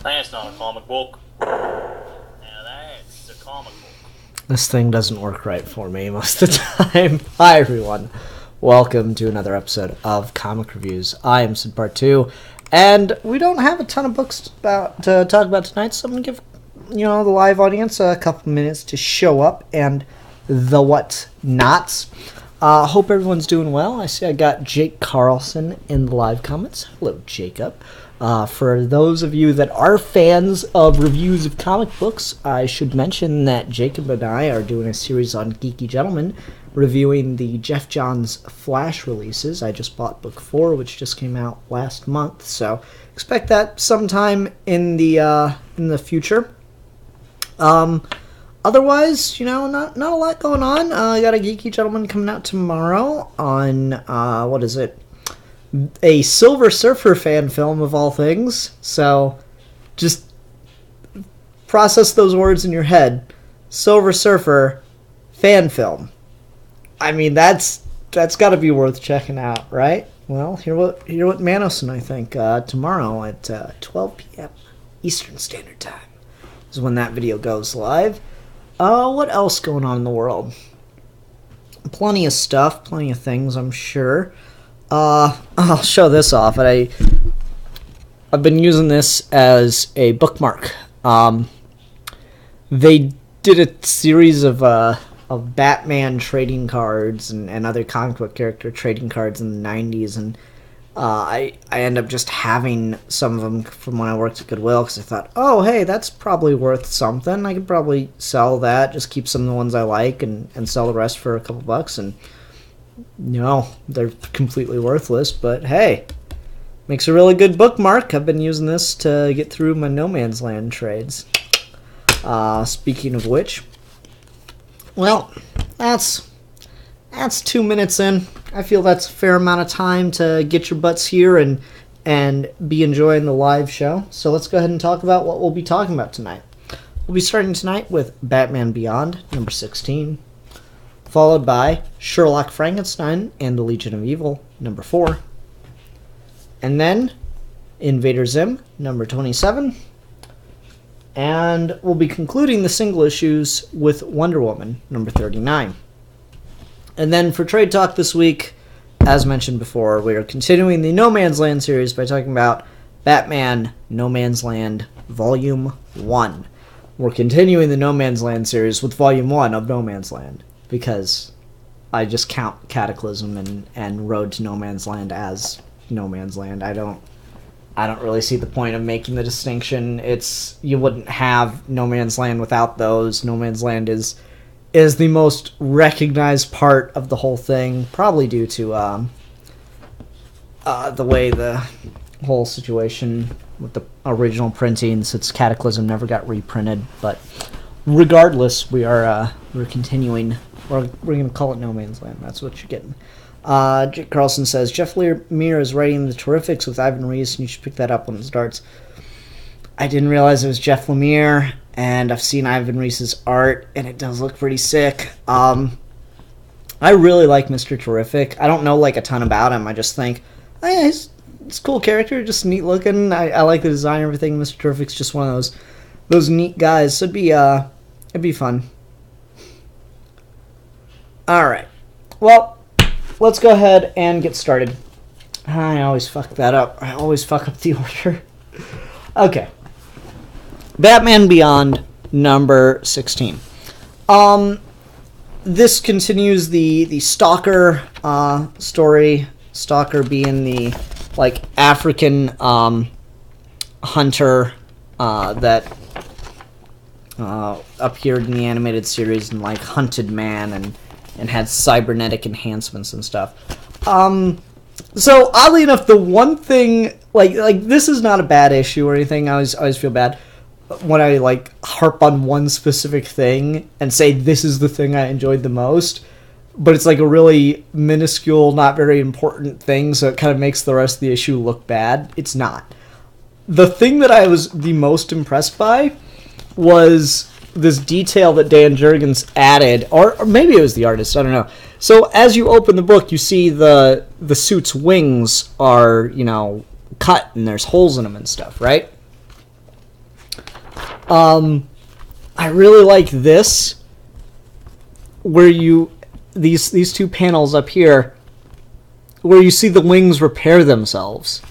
That's not a comic book. Now that's a comic book. This thing doesn't work right for me most of the time. Hi everyone. Welcome to another episode of Comic Reviews. I am Sid Part 2, and we don't have a ton of books to talk about tonight, so I'm going to give the live audience a couple minutes to show up and the whatnots. Hope everyone's doing well. I see I got Jake Carlson in the live comments. Hello, Jacob. For those of you that are fans of reviews of comic books, I should mention that Jacob and I are doing a series on Geeky Gentleman, reviewing the Jeff Johns Flash releases. I just bought book 4, which just came out last month, so expect that sometime in the future. Otherwise, not a lot going on. I got a Geeky Gentleman coming out tomorrow on, what is it? A Silver Surfer fan film of all things. So, just process those words in your head. Silver Surfer fan film. I mean, that's got to be worth checking out, right? Well, hear what Manos and I think tomorrow at 12 p.m. Eastern Standard Time is when that video goes live. What else going on in the world? Plenty of stuff, plenty of things, I'm sure. I'll show this off. I've been using this as a bookmark. They did a series of Batman trading cards and other comic book character trading cards in the 90s, and I end up just having some of them from when I worked at Goodwill, because I thought, oh, hey, that's probably worth something. I could probably sell that, just keep some of the ones I like, and sell the rest for a couple bucks, and they're completely worthless, but hey, makes a really good bookmark. I've been using this to get through my No Man's Land trades. Speaking of which, well, that's 2 minutes in. I feel that's a fair amount of time to get your butts here and be enjoying the live show. So let's go ahead and talk about what we'll be talking about tonight. We'll be starting tonight with Batman Beyond, number 16. Followed by Sherlock, Frankenstein, and the Legion of Evil, number 4. And then Invader Zim, number 27. And we'll be concluding the single issues with Wonder Woman, number 39. And then for Trade Talk this week, as mentioned before, we are continuing the No Man's Land series by talking about Batman No Man's Land Volume 1. We're continuing the No Man's Land series with Volume 1 of No Man's Land, because I just count Cataclysm and Road to No Man's Land as No Man's Land. I don't really see the point of making the distinction. You wouldn't have No Man's Land without those. No Man's Land is the most recognized part of the whole thing, probably due to the way the whole situation with the original printing, since Cataclysm never got reprinted. But regardless, we're continuing. We're going to call it No Man's Land. That's what you're getting. Jake Carlson says, Jeff Lemire is writing the Terrifics with Ivan Reis, and you should pick that up when it starts. I didn't realize it was Jeff Lemire, and I've seen Ivan Reis's art, and it does look pretty sick. I really like Mr. Terrific. I don't know a ton about him. I just think, oh, yeah, he's a cool character, just neat looking. I like the design and everything. Mr. Terrific's just one of those neat guys. So it'd be fun. Alright, well, let's go ahead and get started. I always fuck that up. I always fuck up the order. Okay. Batman Beyond, number 16. This continues the Stalker story. Stalker being the, African hunter that appeared in the animated series and, hunted man and had cybernetic enhancements and stuff. So, oddly enough, the one thing, this is not a bad issue or anything. I always feel bad when I, harp on one specific thing and say this is the thing I enjoyed the most, but it's, a really minuscule, not very important thing, so it kind of makes the rest of the issue look bad. It's not. The thing that I was the most impressed by was this detail that Dan Jurgens added, or maybe it was the artist, I don't know. So as you open the book, you see the suit's wings are, cut and there's holes in them and stuff, right? I really like this, where these two panels up here, where you see the wings repair themselves.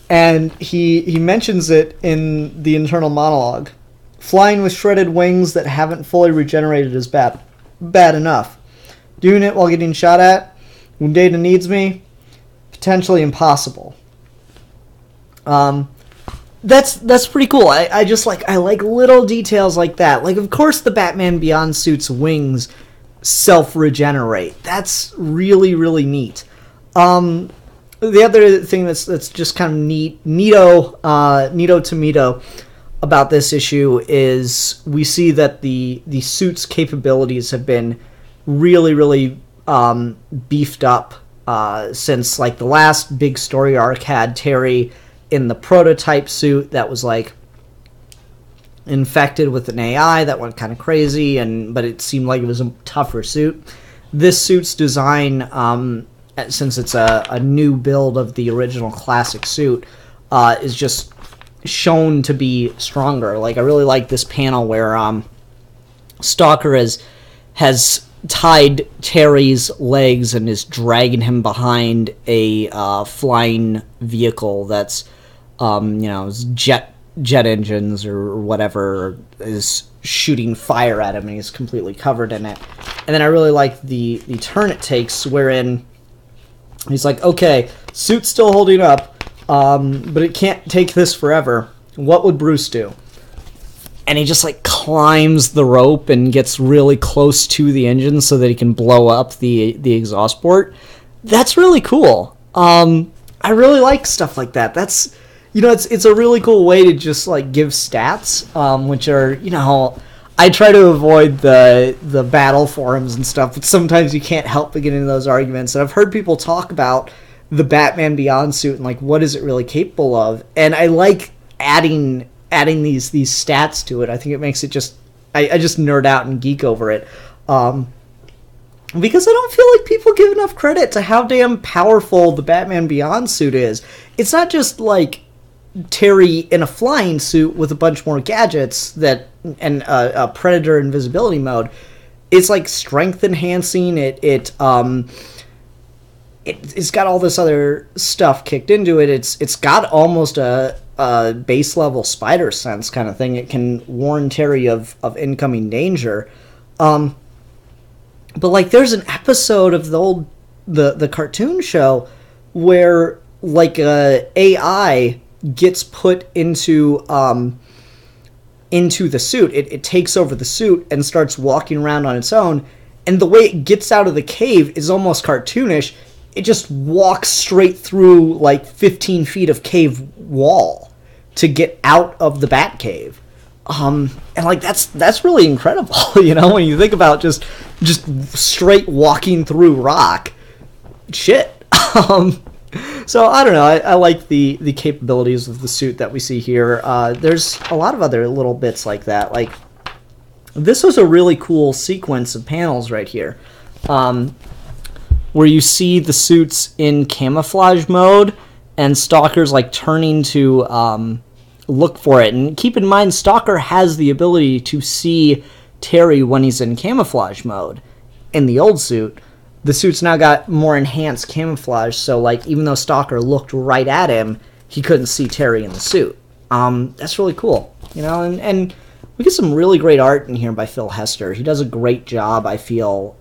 And he mentions it in the internal monologue. Flying with shredded wings that haven't fully regenerated is bad enough. Doing it while getting shot at, when Data needs me, potentially impossible. That's pretty cool. I like little details like that. Like, of course the Batman Beyond suit's wings self-regenerate. That's really, really neat. The other thing that's just kind of neato tomato about this issue is we see that the suit's capabilities have been really, really beefed up since, like, the last big story arc had Terry in the prototype suit that was, like, infected with an AI that went kind of crazy, but it seemed like it was a tougher suit. This suit's design, since it's a new build of the original classic suit, is just shown to be stronger. Like, I really like this panel where Stalker has tied Terry's legs and is dragging him behind a flying vehicle that's jet engines or whatever is shooting fire at him, and he's completely covered in it. And then I really like the turn it takes, wherein he's like, okay, suit's still holding up, but it can't take this forever. What would Bruce do? And he just, like, climbs the rope and gets really close to the engine so that he can blow up the exhaust port. That's really cool. I really like stuff like that. That's, it's a really cool way to just, like, give stats, which are, I try to avoid the battle forums and stuff, but sometimes you can't help but get into those arguments. And I've heard people talk about the Batman Beyond suit and, like, what is it really capable of? And I like adding these stats to it. I think it makes it just... I just nerd out and geek over it. Because I don't feel like people give enough credit to how damn powerful the Batman Beyond suit is. It's not just, like, Terry in a flying suit with a bunch more gadgets and a Predator invisibility mode. It's, like, strength enhancing. It's got all this other stuff kicked into it. It's got almost a base level spider sense kind of thing. It can warn Terry of incoming danger. But, like, there's an episode of the cartoon show where, like, a AI gets put into the suit. It takes over the suit and starts walking around on its own. And the way it gets out of the cave is almost cartoonish. It just walks straight through, like, 15 feet of cave wall to get out of the Bat Cave. And, like, that's really incredible, when you think about just straight walking through rock. Shit. So, I don't know. I like the capabilities of the suit that we see here. There's a lot of other little bits like that. Like, this was a really cool sequence of panels right here. Where you see the suits in camouflage mode, and Stalker's, like, turning to look for it. And keep in mind, Stalker has the ability to see Terry when he's in camouflage mode. In the old suit, the suit's now got more enhanced camouflage, so, like, even though Stalker looked right at him, he couldn't see Terry in the suit. That's really cool, and we get some really great art in here by Phil Hester. He does a great job, I feel,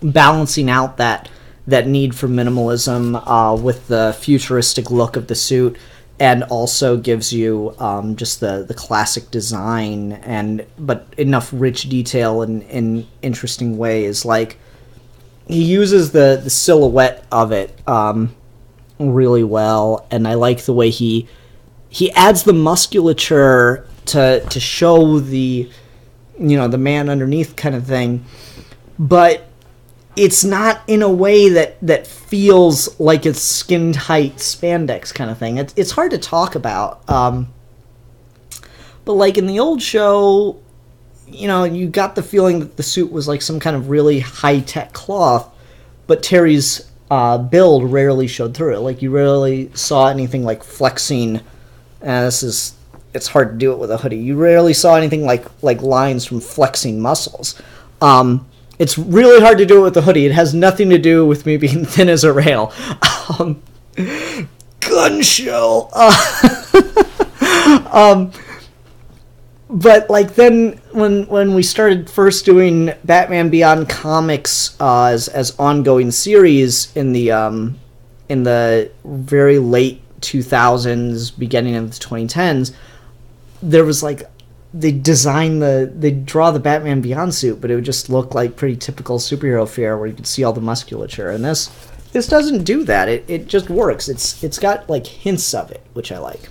balancing out that need for minimalism with the futuristic look of the suit, and also gives you just the classic design, but enough rich detail in interesting ways. Like, he uses the silhouette of it really well, and I like the way he adds the musculature to show the the man underneath kind of thing, but it's not in a way that feels like it's skin-tight spandex kind of thing. It's hard to talk about. But, like, in the old show, you got the feeling that the suit was, like, some kind of really high-tech cloth, but Terry's build rarely showed through it. Like, you rarely saw anything like flexing. This is it's hard to do it with a hoodie. You rarely saw anything like lines from flexing muscles. It's really hard to do it with a hoodie. It has nothing to do with me being thin as a rail. Gun show. But like then when we started first doing Batman Beyond comics as ongoing series in the very late 2000s, beginning of the 2010s, there was like they'd draw the Batman Beyond suit, but it would just look like pretty typical superhero fare where you could see all the musculature. And this doesn't do that. It just works. It's got like hints of it, which I like.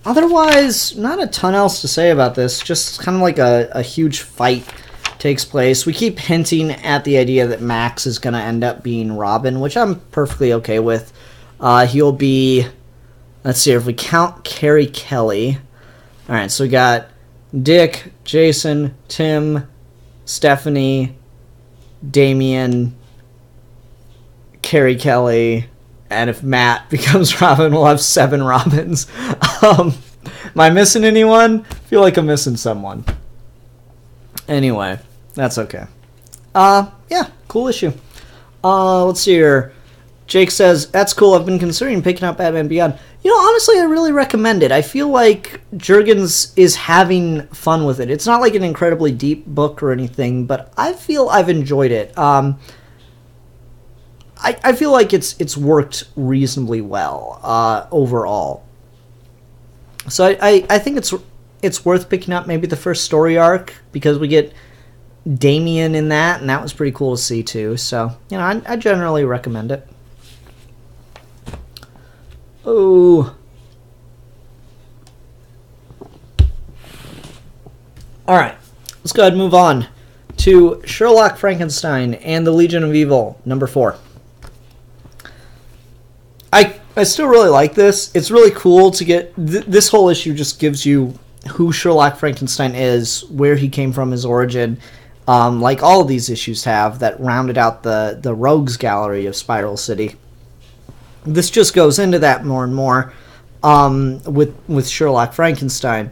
Otherwise, not a ton else to say about this. Just kind of like a huge fight takes place. We keep hinting at the idea that Max is going to end up being Robin, which I'm perfectly okay with. He'll be, let's see, if we count Carrie Kelly. All right, so we got Dick, Jason, Tim, Stephanie, Damion, Carrie Kelly, and if Matt becomes Robin, we'll have 7 Robins. Am I missing anyone? I feel like I'm missing someone. Anyway, that's okay. Yeah, cool issue. Let's see here. Jake says, that's cool. I've been considering picking up Batman Beyond. You know, honestly, I really recommend it. I feel like Jurgens is having fun with it. It's not like an incredibly deep book or anything, but I feel I've enjoyed it. I feel like it's worked reasonably well overall. So I think it's worth picking up maybe the first story arc because we get Damion in that, and that was pretty cool to see too. So, you know, I generally recommend it. Oh. Alright, let's go ahead and move on to Sherlock, Frankenstein, and the Legion of Evil, number 4. I still really like this. It's really cool to get... this whole issue just gives you who Sherlock Frankenstein is, where he came from, his origin, like all of these issues have, that rounded out the Rogues Gallery of Spiral City. This just goes into that more and more with Sherlock Frankenstein.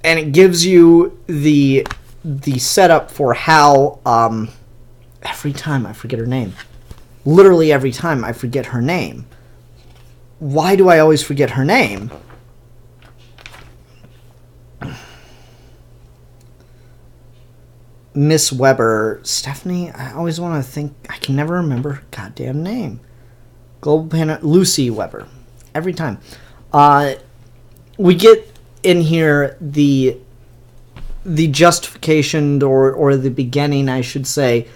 And it gives you the setup for how... every time I forget her name. Literally every time I forget her name. Why do I always forget her name? Miss Weber. Stephanie? I always want to think... I can never remember her goddamn name. Lucy Weber. Every time. We get in here the justification or the beginning, I should say,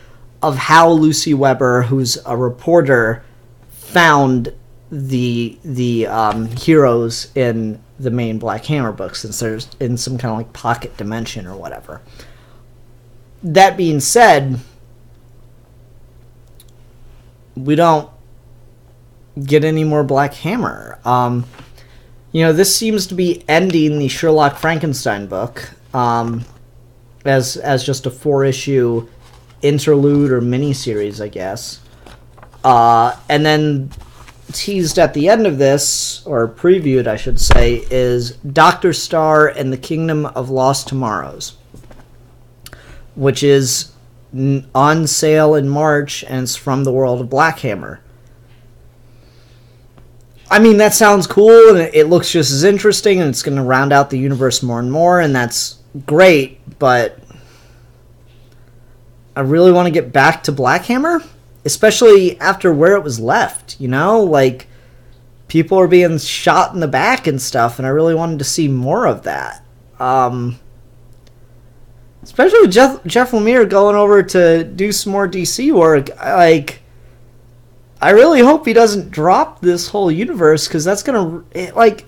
of how Lucy Weber, who's a reporter, found the heroes in the main Black Hammer book, since there's in some kind of like pocket dimension or whatever. That being said, we don't get any more Black Hammer. You know, this seems to be ending the Sherlock Frankenstein book as just a 4-issue interlude or miniseries, I guess. And then teased at the end of this, or previewed, I should say, is Dr. Star and the Kingdom of Lost Tomorrows, which is on sale in March, and it's from the world of Black Hammer. I mean, that sounds cool, and it looks just as interesting, and it's going to round out the universe more and more, and that's great, but I really want to get back to Black Hammer, especially after where it was left, you know? Like, people are being shot in the back and stuff, and I really wanted to see more of that. Especially with Jeff Lemire going over to do some more DC work. Like, I really hope he doesn't drop this whole universe, because that's going to... Like,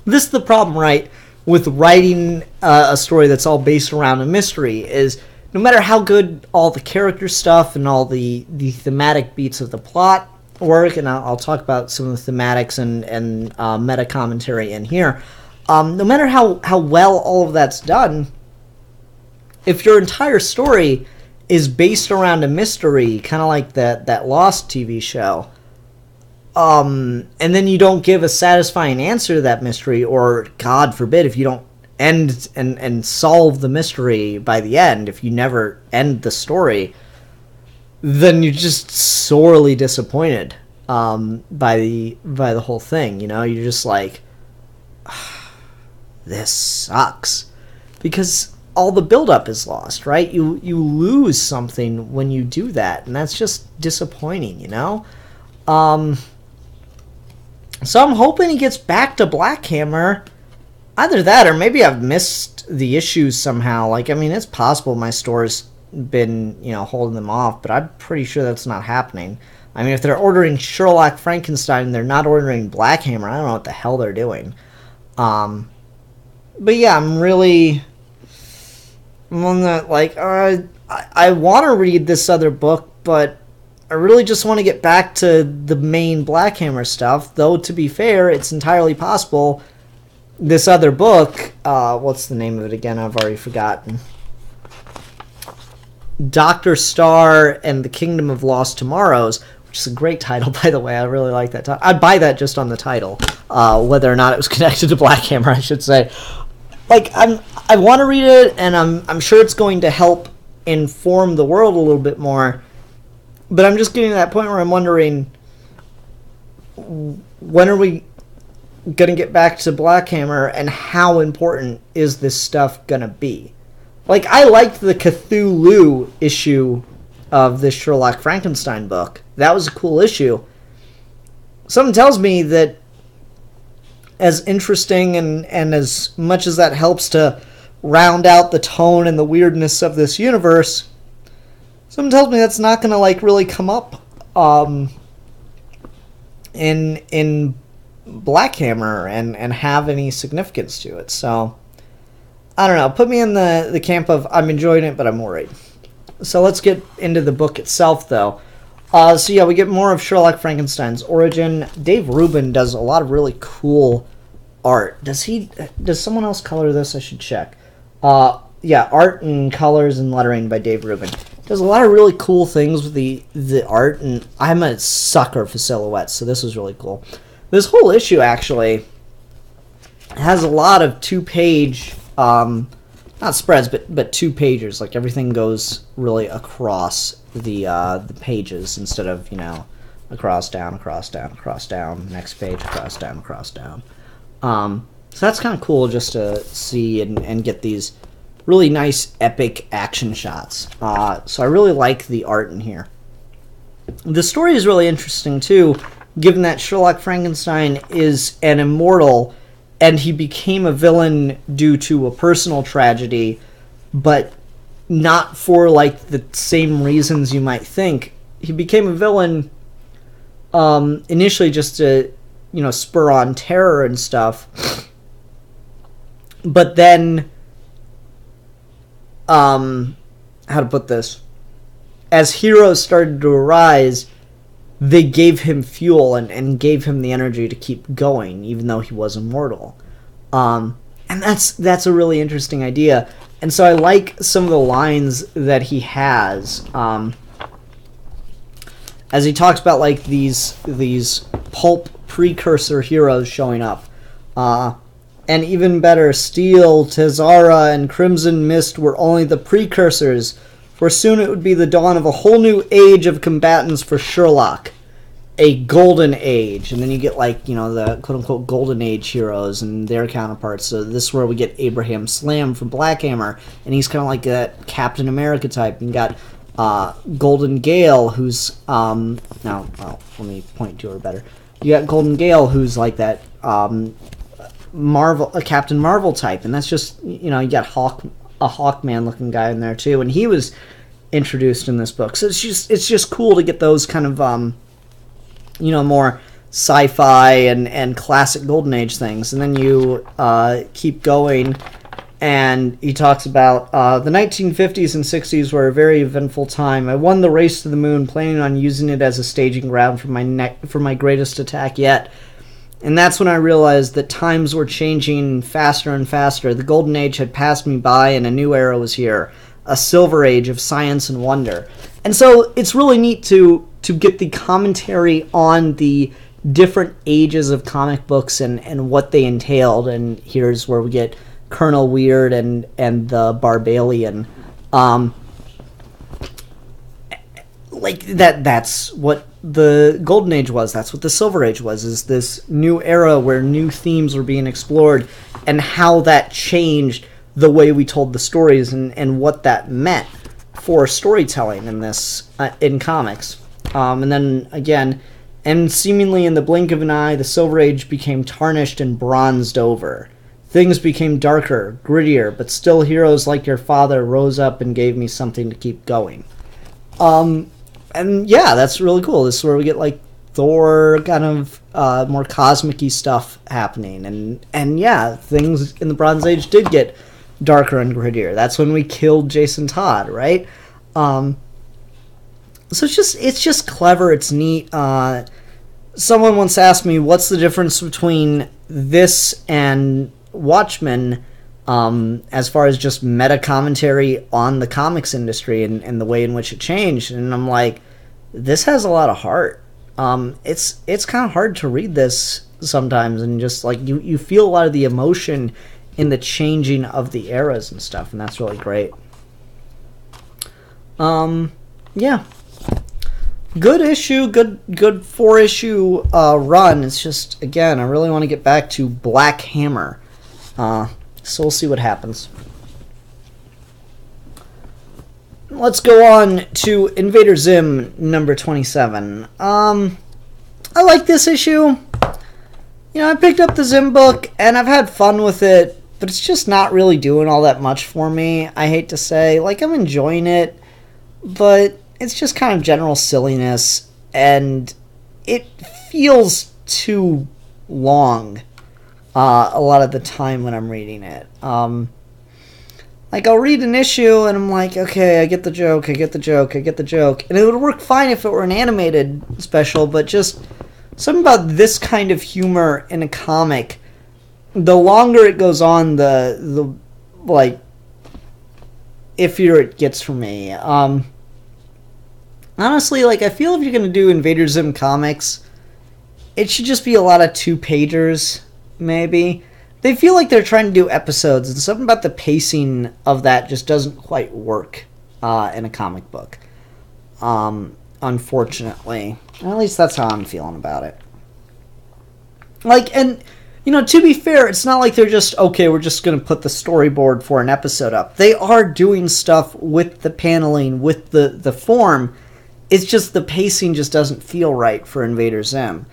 this is the problem, right, with writing a story that's all based around a mystery, is... no matter how good all the character stuff and all the thematic beats of the plot work, and I'll talk about some of the thematics and meta commentary in here, no matter how well all of that's done, if your entire story is based around a mystery, kind of like that Lost TV show, and then you don't give a satisfying answer to that mystery, or God forbid if you don't end and solve the mystery by the end, if you never end the story, then you're just sorely disappointed by the whole thing. You know, you're just like, this sucks, because all the buildup is lost, right? You lose something when you do that, and that's just disappointing, you know? So I'm hoping he gets back to Black Hammer. Either that, or maybe I've missed the issues somehow. Like, I mean, it's possible my store's been, you know, holding them off, but I'm pretty sure that's not happening. I mean, if they're ordering Sherlock Frankenstein and they're not ordering Black Hammer, I don't know what the hell they're doing. But yeah, I'm on that, like, I want to read this other book, but I really just want to get back to the main Black Hammer stuff, though to be fair, it's entirely possible this other book, what's the name of it again? I've already forgotten. Dr. Star and the Kingdom of Lost Tomorrows, which is a great title, by the way. I really like that title. I'd buy that just on the title, whether or not it was connected to Black Hammer, I should say. Like, I want to read it, and I'm sure it's going to help inform the world a little bit more. But I'm just getting to that point where I'm wondering, when are we going to get back to Black Hammer, and how important is this stuff going to be? Like, I liked the Cthulhu issue of this Sherlock Frankenstein book. That was a cool issue. Something tells me that as interesting and as much as that helps to round out the tone and the weirdness of this universe, something tells me that's not going to, like, really come up in Black Hammer and have any significance to it. So, I don't know. Put me in the camp of I'm enjoying it, but I'm worried. So let's get into the book itself, though. So yeah, we get more of Sherlock Frankenstein's origin. Dave Rubin does a lot of really cool art. Does someone else color this? I should check. Yeah, art and colors and lettering by Dave Rubin. Does a lot of really cool things with the art, and I'm a sucker for silhouettes, so this was really cool. This whole issue actually has a lot of two-page, not spreads, but two-pagers. Like, everything goes really across the pages instead of, you know, across, down, across, down, across, down, next page, across, down, across, down. So that's kind of cool just to see and get these really nice, epic action shots. So I really like the art in here. The story is really interesting, too, given that Sherlock Frankenstein is an immortal, and he became a villain due to a personal tragedy, but not for, like, the same reasons you might think. He became a villain initially just to, you know, spur on terror and stuff. But then, how to put this? As heroes started to arise, they gave him fuel and gave him the energy to keep going, even though he was immortal. And that's a really interesting idea. And so I like some of the lines that he has, as he talks about, like, these pulp precursor heroes showing up. And even better, Steel, Tezara, and Crimson Mist were only the precursors, for soon it would be the dawn of a whole new age of combatants for Sherlock. A golden age. And then you get, like, you know, the quote-unquote golden age heroes and their counterparts. So this is where we get Abraham Slam from Black Hammer, and he's kind of like that Captain America type. And you got Golden Gale, who's let me point to her better. You got Golden Gale, who's like that Marvel, a Captain Marvel type, and that's just, you know, you got a Hawkman looking guy in there too, and he was introduced in this book. So it's just cool to get those kind of you know, more sci-fi and classic Golden Age things. And then you keep going, and he talks about the 1950s and 60s were a very eventful time. I won the race to the moon, planning on using it as a staging ground for my greatest attack yet. And that's when I realized that times were changing faster and faster. The Golden Age had passed me by, and a new era was here. A silver age of science and wonder. And so it's really neat to get the commentary on the different ages of comic books and what they entailed. And here's where we get Colonel Weird and the Barbalian. Like that's what the Golden Age was. That's what the Silver Age was, is this new era where new themes were being explored and how that changed the way we told the stories and what that meant for storytelling in this in comics. And then again, and seemingly in the blink of an eye, the Silver Age became tarnished and bronzed over. Things became darker, grittier, but still heroes like your father rose up and gave me something to keep going. And yeah, that's really cool. This is where we get like Thor kind of more cosmic-y stuff happening. And yeah, things in the Bronze Age did get darker and grittier. That's when we killed Jason Todd, right? So it's just clever. It's neat. Someone once asked me, what's the difference between this and Watchmen as far as just meta commentary on the comics industry and the way in which it changed? And I'm like, this has a lot of heart. It's kind of hard to read this sometimes, and just like you feel a lot of the emotion in the changing of the eras and stuff, and that's really great. Yeah, good issue, good 4-issue run. It's just, again, I really want to get back to Black Hammer. So we'll see what happens. Let's go on to Invader Zim number 27. I like this issue. You know, I picked up the Zim book and I've had fun with it, but it's just not really doing all that much for me. I hate to say, like, I'm enjoying it, but it's just kind of general silliness, and it feels too long a lot of the time when I'm reading it. Like, I'll read an issue and I'm like, okay, I get the joke, and it would work fine if it were an animated special, but just something about this kind of humor in a comic, the longer it goes on, the like, iffier it gets for me. Honestly, like, I feel if you're going to do Invader Zim comics, it should just be a lot of 2-pagers, maybe. They feel like they're trying to do episodes, and something about the pacing of that just doesn't quite work in a comic book. Unfortunately. At least that's how I'm feeling about it. Like, and, you know, to be fair, it's not like they're just, okay, we're just going to put the storyboard for an episode up. They are doing stuff with the paneling, with the form. It's just the pacing just doesn't feel right for Invader Zim.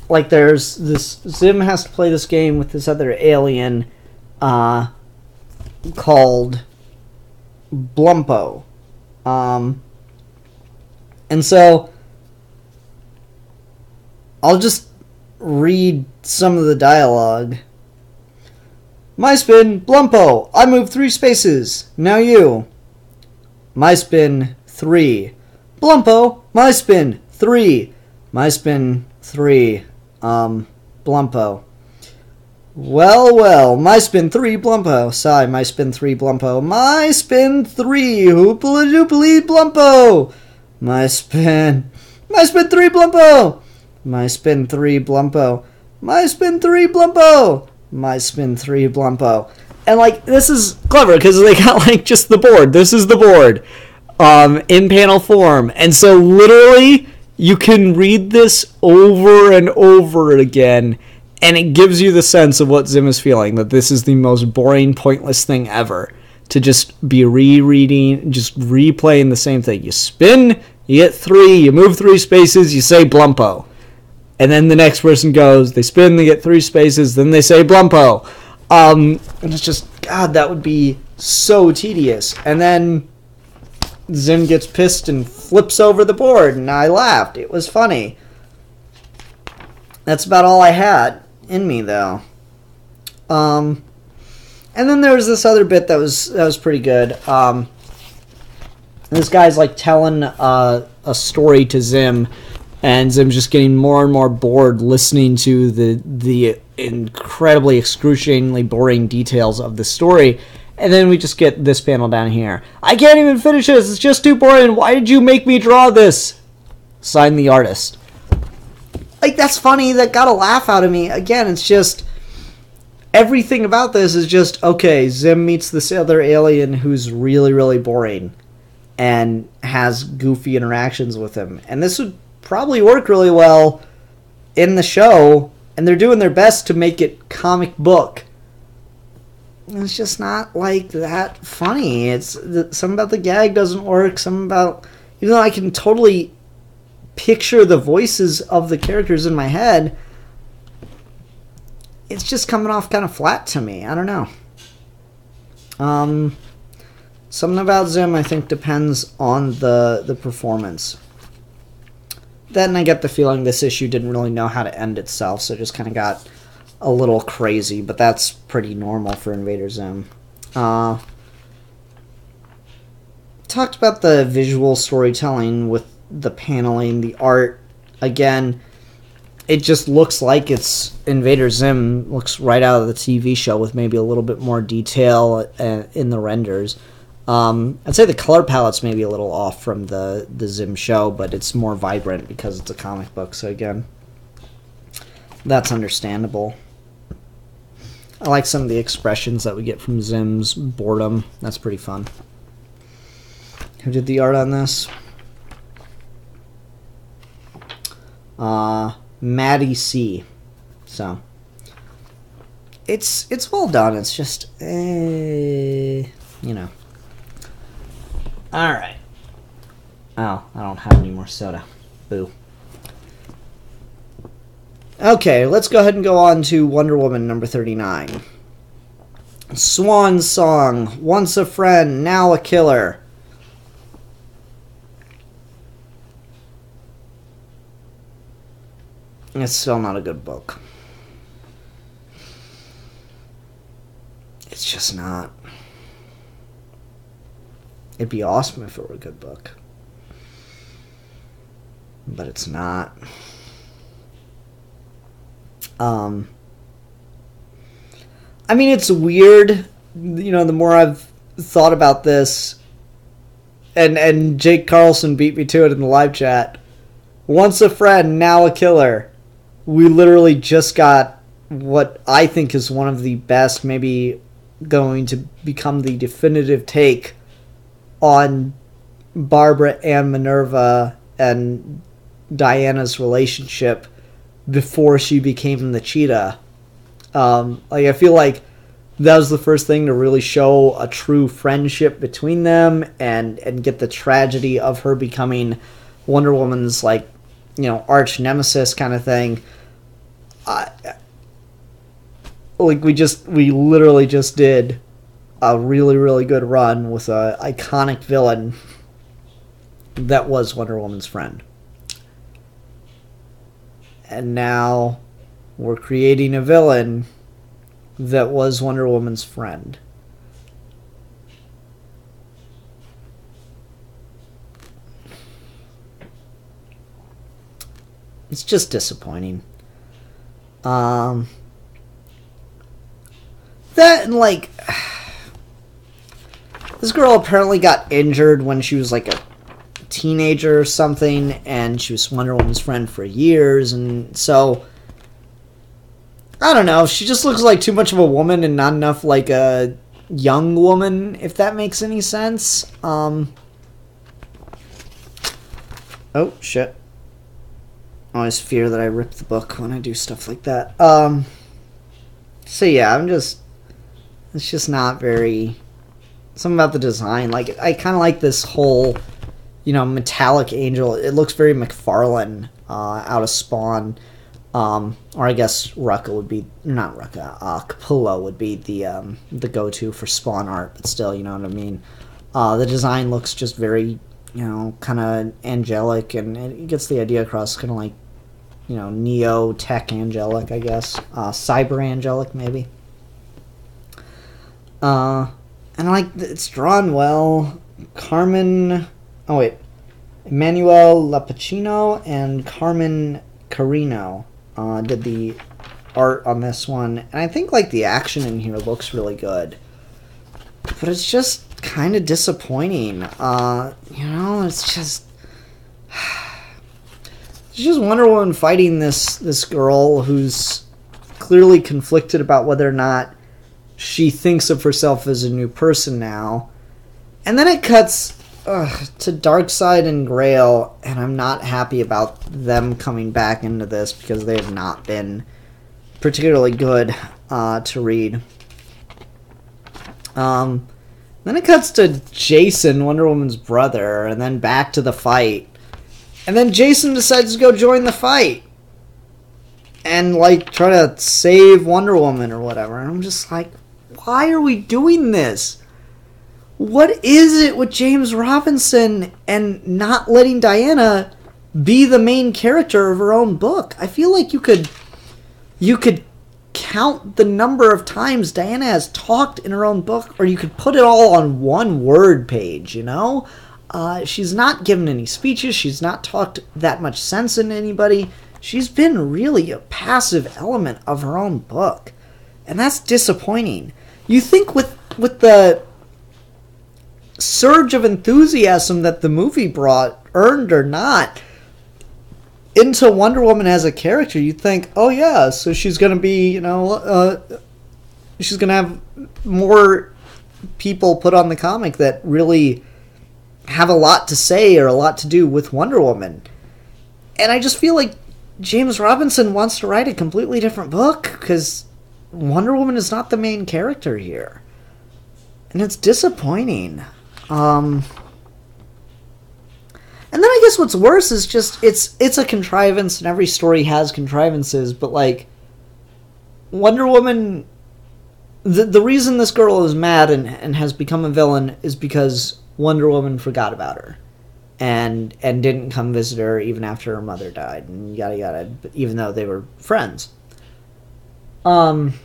Like, there's this, Zim has to play this game with this other alien called Blumpo. And so I'll just read some of the dialogue. My spin, Blumpo. I move 3 spaces. Now you. My spin, 3. Blumpo. My spin, 3. My spin, 3. Blumpo. Well, my spin 3, Blumpo. Sigh, my spin 3, Blumpo. My spin 3, hoopla dooply, Blumpo. My spin 3, Blumpo. My spin 3, Blumpo. My spin 3, Blumpo. My spin 3, Blumpo. And, like, this is clever, because they got, like, just the board. This is the board, in panel form. And so, literally, you can read this over and over again, and it gives you the sense of what Zim is feeling, that this is the most boring, pointless thing ever. To just be rereading, just replaying the same thing. You spin, you get 3, you move 3 spaces, you say Blumpo. And then the next person goes, they spin, they get 3 spaces, then they say Blumpo. And it's just, God, that would be so tedious. And then Zim gets pissed and flips over the board, and I laughed. It was funny. That's about all I had in me, though. And then there was this other bit that was pretty good. This guy's like telling a story to Zim, and Zim's just getting more and more bored listening to the incredibly excruciatingly boring details of the story. And then we just get this panel down here. I can't even finish this. It's just too boring. Why did you make me draw this? Sign the artist. like, that's funny. That got a laugh out of me. Again, it's just, everything about this is just, okay, Zim meets this other alien who's really, really boring and has goofy interactions with him. And this would probably work really well in the show, and they're doing their best to make it comic book. It's just not, like, that funny. It's something about the gag doesn't work. Something about, even though I can totally picture the voices of the characters in my head, it's just coming off kind of flat to me. I don't know. Something about Zim, I think, depends on the performance. Then I get the feeling this issue didn't really know how to end itself, so it just kind of got a little crazy, but that's pretty normal for Invader Zim. Talked about the visual storytelling with the paneling, the art. Again, it just looks like it's Invader Zim, looks right out of the TV show with maybe a little bit more detail in the renders. I'd say the color palette's maybe a little off from the Zim show, but it's more vibrant because it's a comic book, so again, that's understandable. I like some of the expressions that we get from Zim's boredom. That's pretty fun. Who did the art on this? Maddie C. So it's well done. It's just you know. All right. Oh, I don't have any more soda. Boo. Okay, let's go ahead and go on to Wonder Woman number 39. Swan Song. Once a friend, now a killer. It's still not a good book. It's just not. It'd be awesome if it were a good book. But it's not. I mean, it's weird. You know, the more I've thought about this, and Jake Carlson beat me to it in the live chat. Once a friend, now a killer. We literally just got what I think is one of the best, maybe going to become the definitive take on Barbara and Minerva and Diana's relationship before she became the cheetah. Like, I feel like that was the first thing to really show a true friendship between them and get the tragedy of her becoming Wonder Woman's, like, you know, arch nemesis kind of thing. Like, we literally just did a really, really good run with an iconic villain that was Wonder Woman's friend. And now we're creating a villain that was Wonder Woman's friend. It's just disappointing. That and, like, this girl apparently got injured when she was like a teenager or something, and she was Wonder Woman's friend for years, and so I don't know, she just looks like too much of a woman and not enough like a young woman, if that makes any sense. Oh shit. I always fear that I rip the book when I do stuff like that. So yeah, it's just not very, something about the design, like, I kind of like this whole, you know, metallic angel. It looks very McFarlane out of Spawn. Or I guess Ruka would be, not Ruka, Capullo would be the go-to for Spawn art, but still, you know what I mean. The design looks just very, you know, kind of angelic, and it gets the idea across, kind of like, you know, neo-tech angelic, I guess. Cyber angelic, maybe. And I like, it's drawn well. Carmen, oh wait, Emanuela Lupacchino and Carmen Carnero did the art on this one, and I think, like, the action in here looks really good, but it's just kind of disappointing. You know, it's just It's just Wonder Woman fighting this girl who's clearly conflicted about whether or not she thinks of herself as a new person now. And then it cuts to Darkseid and Gale, and I'm not happy about them coming back into this because they have not been particularly good to read. Then it cuts to Jason, Wonder Woman's brother, and then back to the fight. And then Jason decides to go join the fight. And, like, try to save Wonder Woman or whatever. And I'm just like, why are we doing this? What is it with James Robinson and not letting Diana be the main character of her own book? I feel like you could count the number of times Diana has talked in her own book, or you could put it all on one word page, you know? She's not given any speeches. She's not talked that much sense into anybody. She's been really a passive element of her own book. And that's disappointing. You think with the surge of enthusiasm that the movie brought, earned or not, into Wonder Woman as a character, you'd think, oh yeah, so she's going to be, she's going to have more people put on the comic that really have a lot to say or a lot to do with Wonder Woman. And I just feel like James Robinson wants to write a completely different book because Wonder Woman is not the main character here. And it's disappointing. And then I guess what's worse is just it's a contrivance, and every story has contrivances, but like Wonder Woman, the reason this girl is mad and has become a villain is because Wonder Woman forgot about her and didn't come visit her even after her mother died and yada yada, even though they were friends. Wonder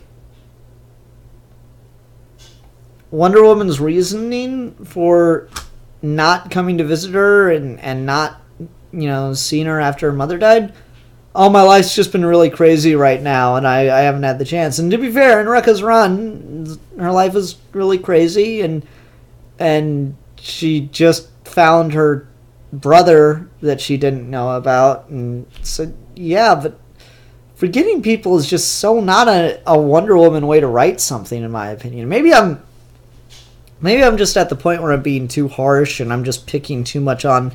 Woman's reasoning for not coming to visit her and not, seeing her after her mother died. Oh, my life's just been really crazy right now, and I haven't had the chance. And to be fair, in Ruka's run, her life was really crazy, and she just found her brother that she didn't know about, and said, yeah, but forgetting people is just so not a Wonder Woman way to write something, in my opinion. Maybe I'm just at the point where I'm being too harsh and I'm just picking too much on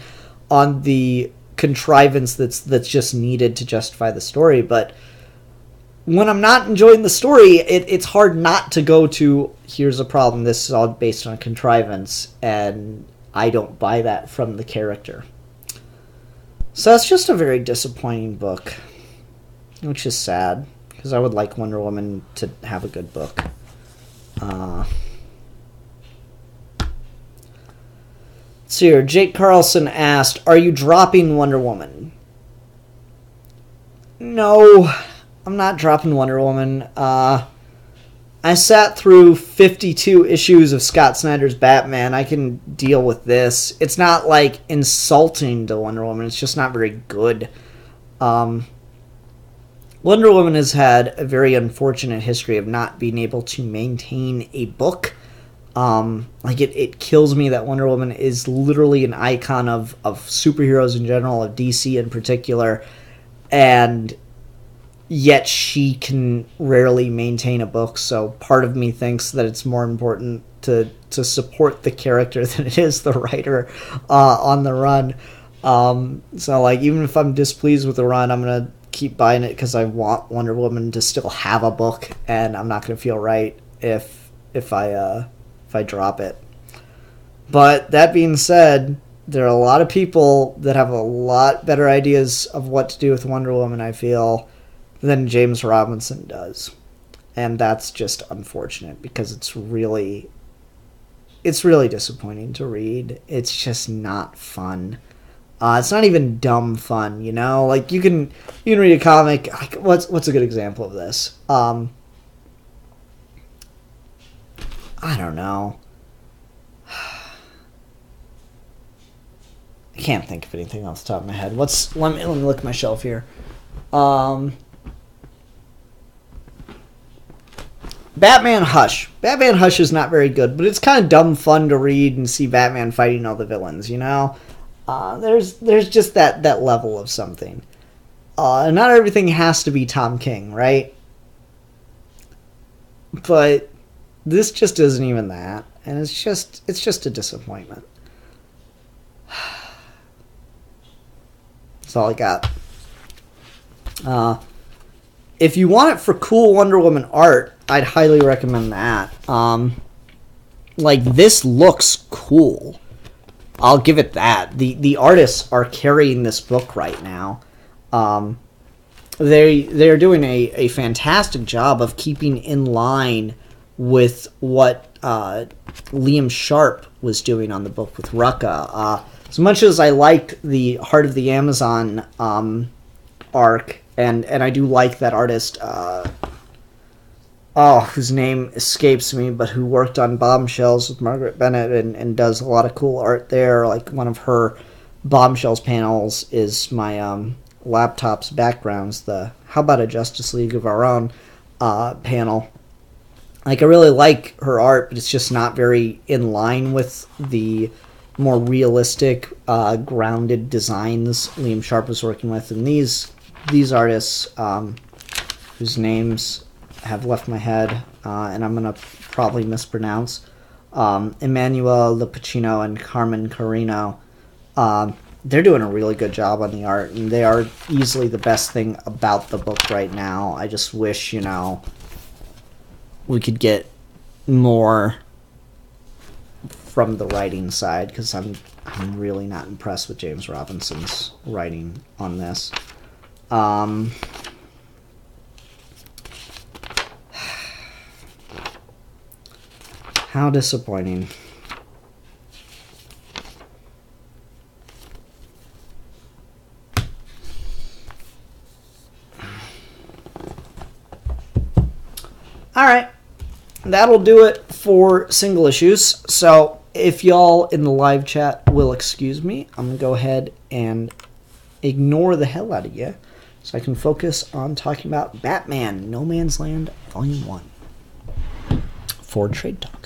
the contrivance that's just needed to justify the story. But when I'm not enjoying the story, it's hard not to go to, here's a problem, this is all based on contrivance, and I don't buy that from the character. So it's just a very disappointing book, which is sad, because I would like Wonder Woman to have a good book. So here, Jake Carlson asked, are you dropping Wonder Woman? No, I'm not dropping Wonder Woman. I sat through 52 issues of Scott Snyder's Batman. I can deal with this. It's not, like, insulting to Wonder Woman. It's just not very good. Wonder Woman has had a very unfortunate history of not being able to maintain a book. It kills me that Wonder Woman is literally an icon of superheroes in general, of DC in particular, and yet she can rarely maintain a book. So part of me thinks that it's more important to support the character than it is the writer on the run. So like, even if I'm displeased with the run, I'm gonna keep buying it because I want Wonder Woman to still have a book, and I'm not gonna feel right if I drop it. But that being said, there are a lot of people that have a lot better ideas of what to do with Wonder Woman, I feel, than James Robinson does. And that's just unfortunate because it's really disappointing to read. It's just not fun. It's not even dumb fun, Like, you can read a comic. Like, what's a good example of this? I don't know. I can't think of anything off the top of my head. Let me look at my shelf here. Batman Hush. Batman Hush is not very good, but it's kind of dumb fun to read and see Batman fighting all the villains, There's just that level of something. Not everything has to be Tom King, right? But this just isn't even that, and it's just a disappointment. That's all I got. If you want it for cool Wonder Woman art, I'd highly recommend that. Like, this looks cool. I'll give it that. The artists are carrying this book right now. They're doing a fantastic job of keeping in line with what Liam Sharp was doing on the book with Ruka. As much as I liked the Heart of the Amazon arc, and I do like that artist, whose name escapes me, but who worked on Bombshells with Margaret Bennett and does a lot of cool art there. Like, one of her Bombshells panels is my laptop's backgrounds, the How About a Justice League of Our Own panel. Like, I really like her art, but it's just not very in line with the more realistic, grounded designs Liam Sharp was working with. And these artists, whose names have left my head, and I'm going to probably mispronounce, Emanuela, Lupacchino, and Carmen Carnero, they're doing a really good job on the art, and they are easily the best thing about the book right now. I just wish, we could get more from the writing side, because I'm really not impressed with James Robinson's writing on this. How disappointing. Alright, that'll do it for single issues. So, if y'all in the live chat will excuse me, I'm going to go ahead and ignore the hell out of you so I can focus on talking about Batman No Man's Land Volume 1 for Trade Talk.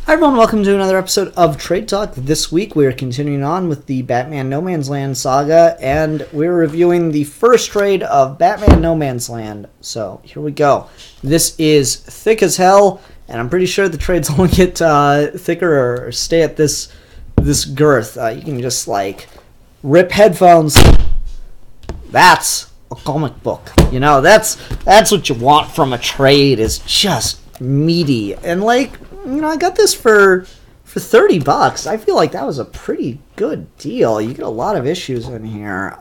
Hi everyone, welcome to another episode of Trade Talk. This week we are continuing on with the Batman No Man's Land saga, and we're reviewing the first trade of Batman No Man's Land. So here we go. This is thick as hell, and I'm pretty sure the trades only get thicker or stay at this girth. You can just rip headphones. That's a comic book. That's what you want from a trade, is just meaty. And I got this for $30. I feel like that was a pretty good deal. You get a lot of issues in here.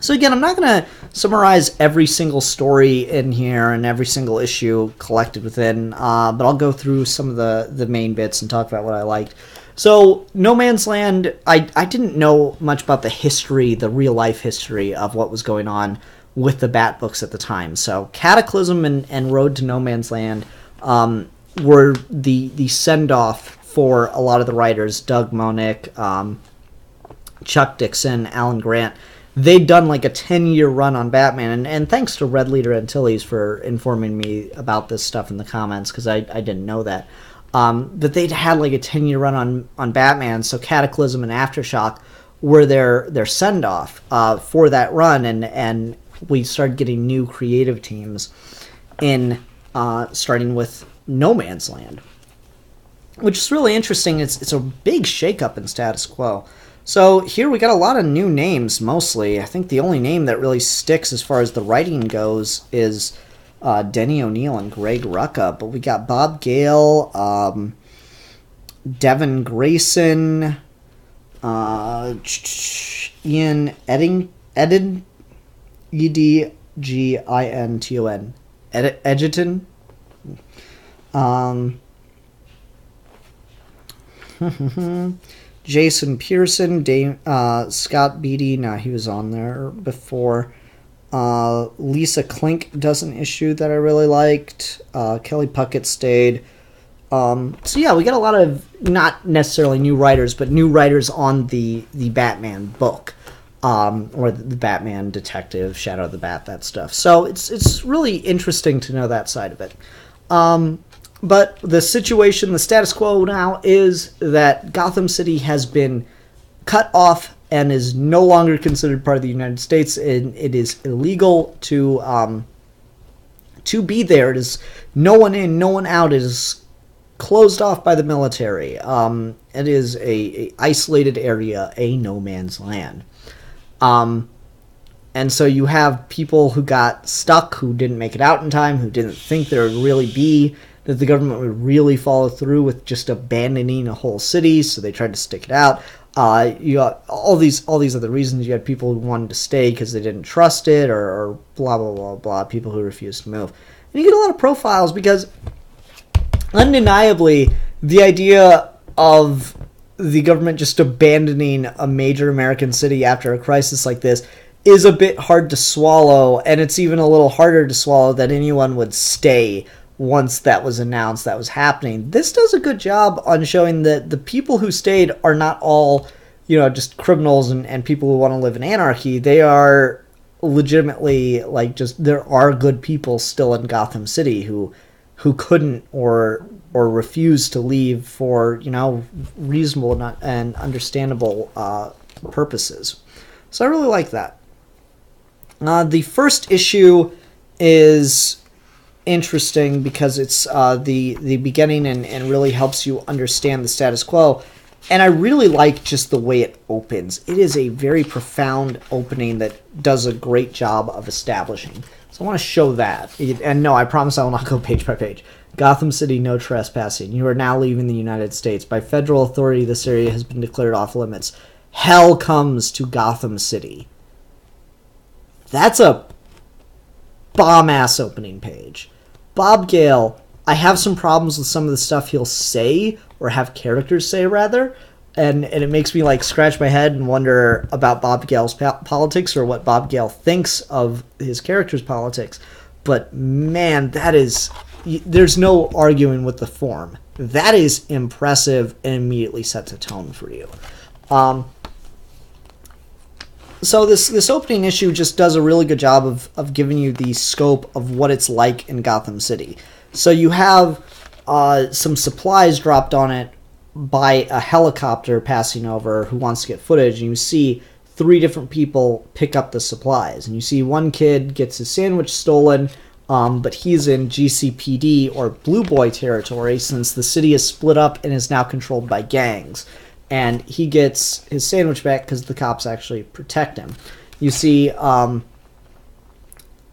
So again, I'm not going to summarize every single story in here and every single issue collected within, but I'll go through some of the main bits and talk about what I liked. So, No Man's Land, I didn't know much about the history, the real-life history of what was going on with the Bat books at the time. So, Cataclysm and Road to No Man's Land were the send-off for a lot of the writers. Doug Moench, Chuck Dixon, Alan Grant. They'd done a 10-year run on Batman, and thanks to Red Leader Antilles for informing me about this stuff in the comments, because I didn't know that. But they'd had a 10-year run on Batman, so Cataclysm and Aftershock were their send-off for that run, and we started getting new creative teams in starting with No Man's Land, which is really interesting. It's a big shakeup in status quo. So here we got a lot of new names, mostly. I think the only name that really sticks as far as the writing goes is Denny O'Neil and Greg Ruka, but we got Bob Gale, Devin Grayson, Ian Edginton, Edginton. Jason Pearson, Scott Beatty. Now he was on there before. Lisa Klink does an issue that I really liked. Kelly Puckett stayed. So yeah, we got a lot of not necessarily new writers, but new writers on the Batman book, or the Batman Detective, Shadow of the Bat, that stuff. So it's really interesting to know that side of it. But the situation, the status quo now is that Gotham City has been cut off and is no longer considered part of the United States, and it is illegal to be there. It is no one in, no one out. It is closed off by the military. It is a isolated area, a no man's land. And so you have people who got stuck, who didn't make it out in time, who didn't think there would really be, that the government would really follow through with just abandoning a whole city, so they tried to stick it out. You got all these other reasons. You had people who wanted to stay because they didn't trust it, or blah, blah, blah, blah, people who refused to move. And you get a lot of profiles because, undeniably, the idea of the government just abandoning a major American city after a crisis like this is a bit hard to swallow, and it's even a little harder to swallow that anyone would stay once that was announced that was happening. This does a good job on showing that the people who stayed are not all, just criminals and people who want to live in anarchy. They are legitimately, there are good people still in Gotham City who couldn't or refused to leave for, reasonable and understandable purposes. So I really like that. The first issue is interesting because it's the beginning and really helps you understand the status quo. And I really like just the way it opens. It is a very profound opening that does a great job of establishing. So I want to show that. And no, I promise I will not go page by page. Gotham City, no trespassing. You are now leaving the United States. By federal authority, this area has been declared off limits. Hell comes to Gotham City. That's a bomb-ass opening page. Bob Gale, I have some problems with some of the stuff he'll say, or have characters say, rather, and it makes me, scratch my head and wonder about Bob Gale's politics, or what Bob Gale thinks of his character's politics. But, man, there's no arguing with the form. That is impressive and immediately sets a tone for you. So this opening issue just does a really good job of giving you the scope of what it's like in Gotham City. So you have some supplies dropped on it by a helicopter passing over who wants to get footage, and you see 3 different people pick up the supplies. And you see one kid gets his sandwich stolen, but he's in GCPD or Blue Boy territory since the city is split up and is now controlled by gangs. And he gets his sandwich back because the cops actually protect him. You see a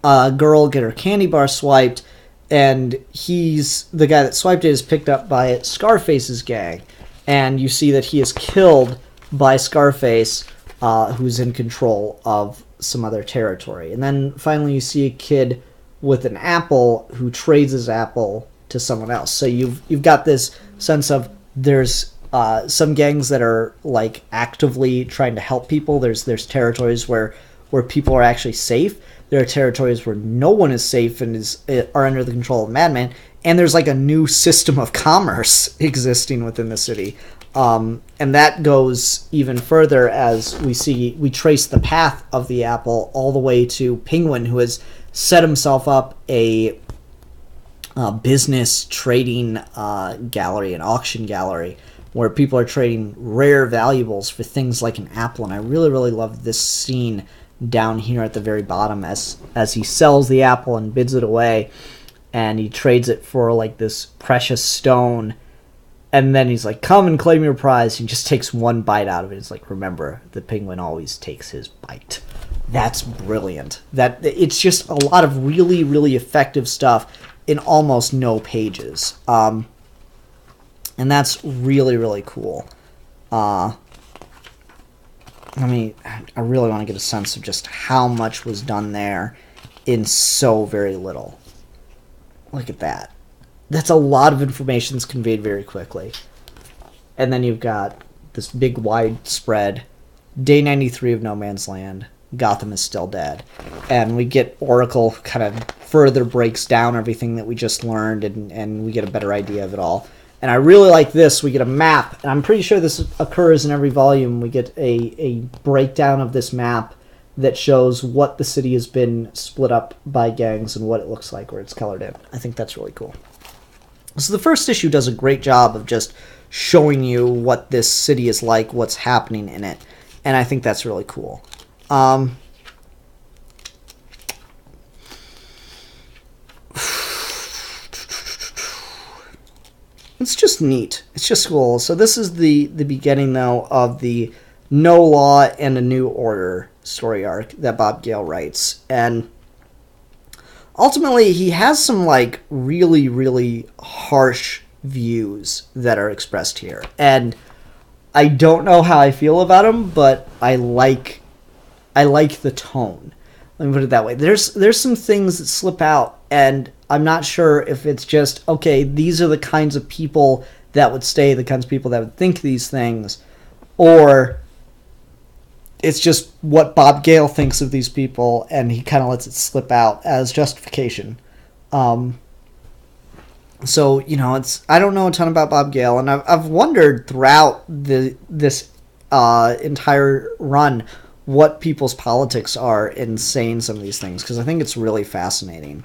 girl get her candy bar swiped, and the guy that swiped it is picked up by Scarface's gang. And you see that he is killed by Scarface, who's in control of some other territory. And then finally you see a kid with an apple who trades his apple to someone else. So you've got this sense of there's some gangs that are actively trying to help people. There's territories where people are actually safe. There are territories where no one is safe and are under the control of madmen. And there's a new system of commerce existing within the city. And that goes even further as we trace the path of the apple all the way to Penguin, who has set himself up a business trading gallery, an auction gallery, where people are trading rare valuables for things like an apple. And I really, really love this scene down here at the very bottom as he sells the apple and bids it away, and he trades it for this precious stone, and then he's like, come and claim your prize. He just takes one bite out of it. It's remember, the penguin always takes his bite. That's brilliant. It's just a lot of really, really effective stuff in almost no pages. And that's really, really cool. I really want to get a sense of just how much was done there in so very little. Look at that. That's a lot of information that's conveyed very quickly. And then you've got this big wide spread. Day 93 of No Man's Land. Gotham is still dead. And we get Oracle kind of further breaks down everything that we just learned, and we get a better idea of it all. And I really like this. We get a map, and I'm pretty sure this occurs in every volume. We get a breakdown of this map that shows what the city has been split up by gangs and what it looks like where it's colored in. I think that's really cool. So the first issue does a great job of just showing you what this city is like, what's happening in it. and I think that's really cool. It's just neat. It's just cool. So this is the beginning, though, of the No Law and a New Order story arc that Bob Gale writes. And ultimately, he has some, like, really, really harsh views that are expressed here. And I don't know how I feel about them, but I like the tone. Let me put it that way. There's some things that slip out, and I'm not sure if it's just, okay, these are the kinds of people that would stay, the kinds of people that would think these things, or it's just what Bob Gale thinks of these people, and he kind of lets it slip out as justification. So, you know, I don't know a ton about Bob Gale, and I've wondered throughout this entire run what people's politics are in saying some of these things, because I think it's really fascinating.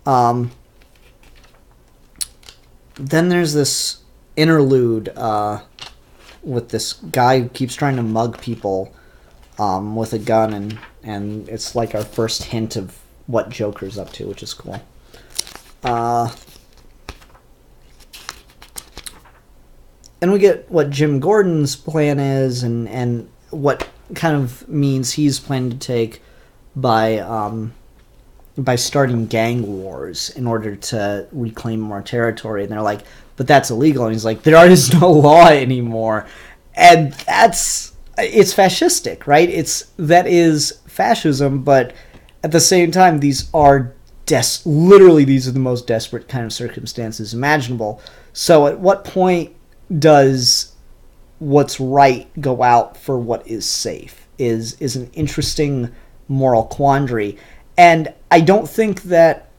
Then there's this interlude with this guy who keeps trying to mug people with a gun, and it's like our first hint of what Joker's up to, which is cool. And we get what Jim Gordon's plan is, and what kind of means he's planning to take by starting gang wars in order to reclaim more territory. And they're like, but that's illegal. And he's like, there is no law anymore. And it's fascistic, right? That is fascism, but at the same time, these are literally these are the most desperate kind of circumstances imaginable. So at what point does what's right go out for what is safe is an interesting moral quandary. And I don't think that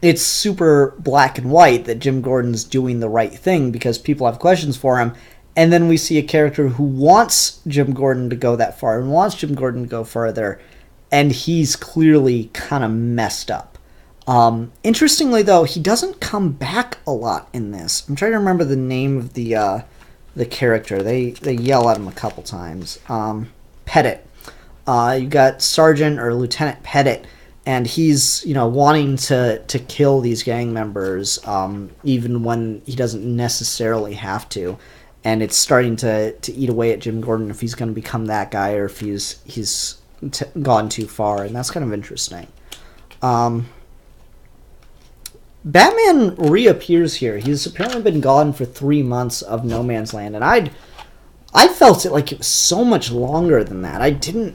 it's super black and white that Jim Gordon's doing the right thing because people have questions for him. And then we see a character who wants Jim Gordon to go that far and wants Jim Gordon to go further. And he's clearly kind of messed up. Interestingly, though, he doesn't come back a lot in this. I'm trying to remember the name of the character. They yell at him a couple times. Pettit. You got Sergeant or Lieutenant Pettit, and he's, you know, wanting to kill these gang members, even when he doesn't necessarily have to. And it's starting to eat away at Jim Gordon if he's going to become that guy or if he's gone too far, and that's kind of interesting. Batman reappears here. He's apparently been gone for 3 months of No Man's Land, and I felt it like it was so much longer than that. I didn't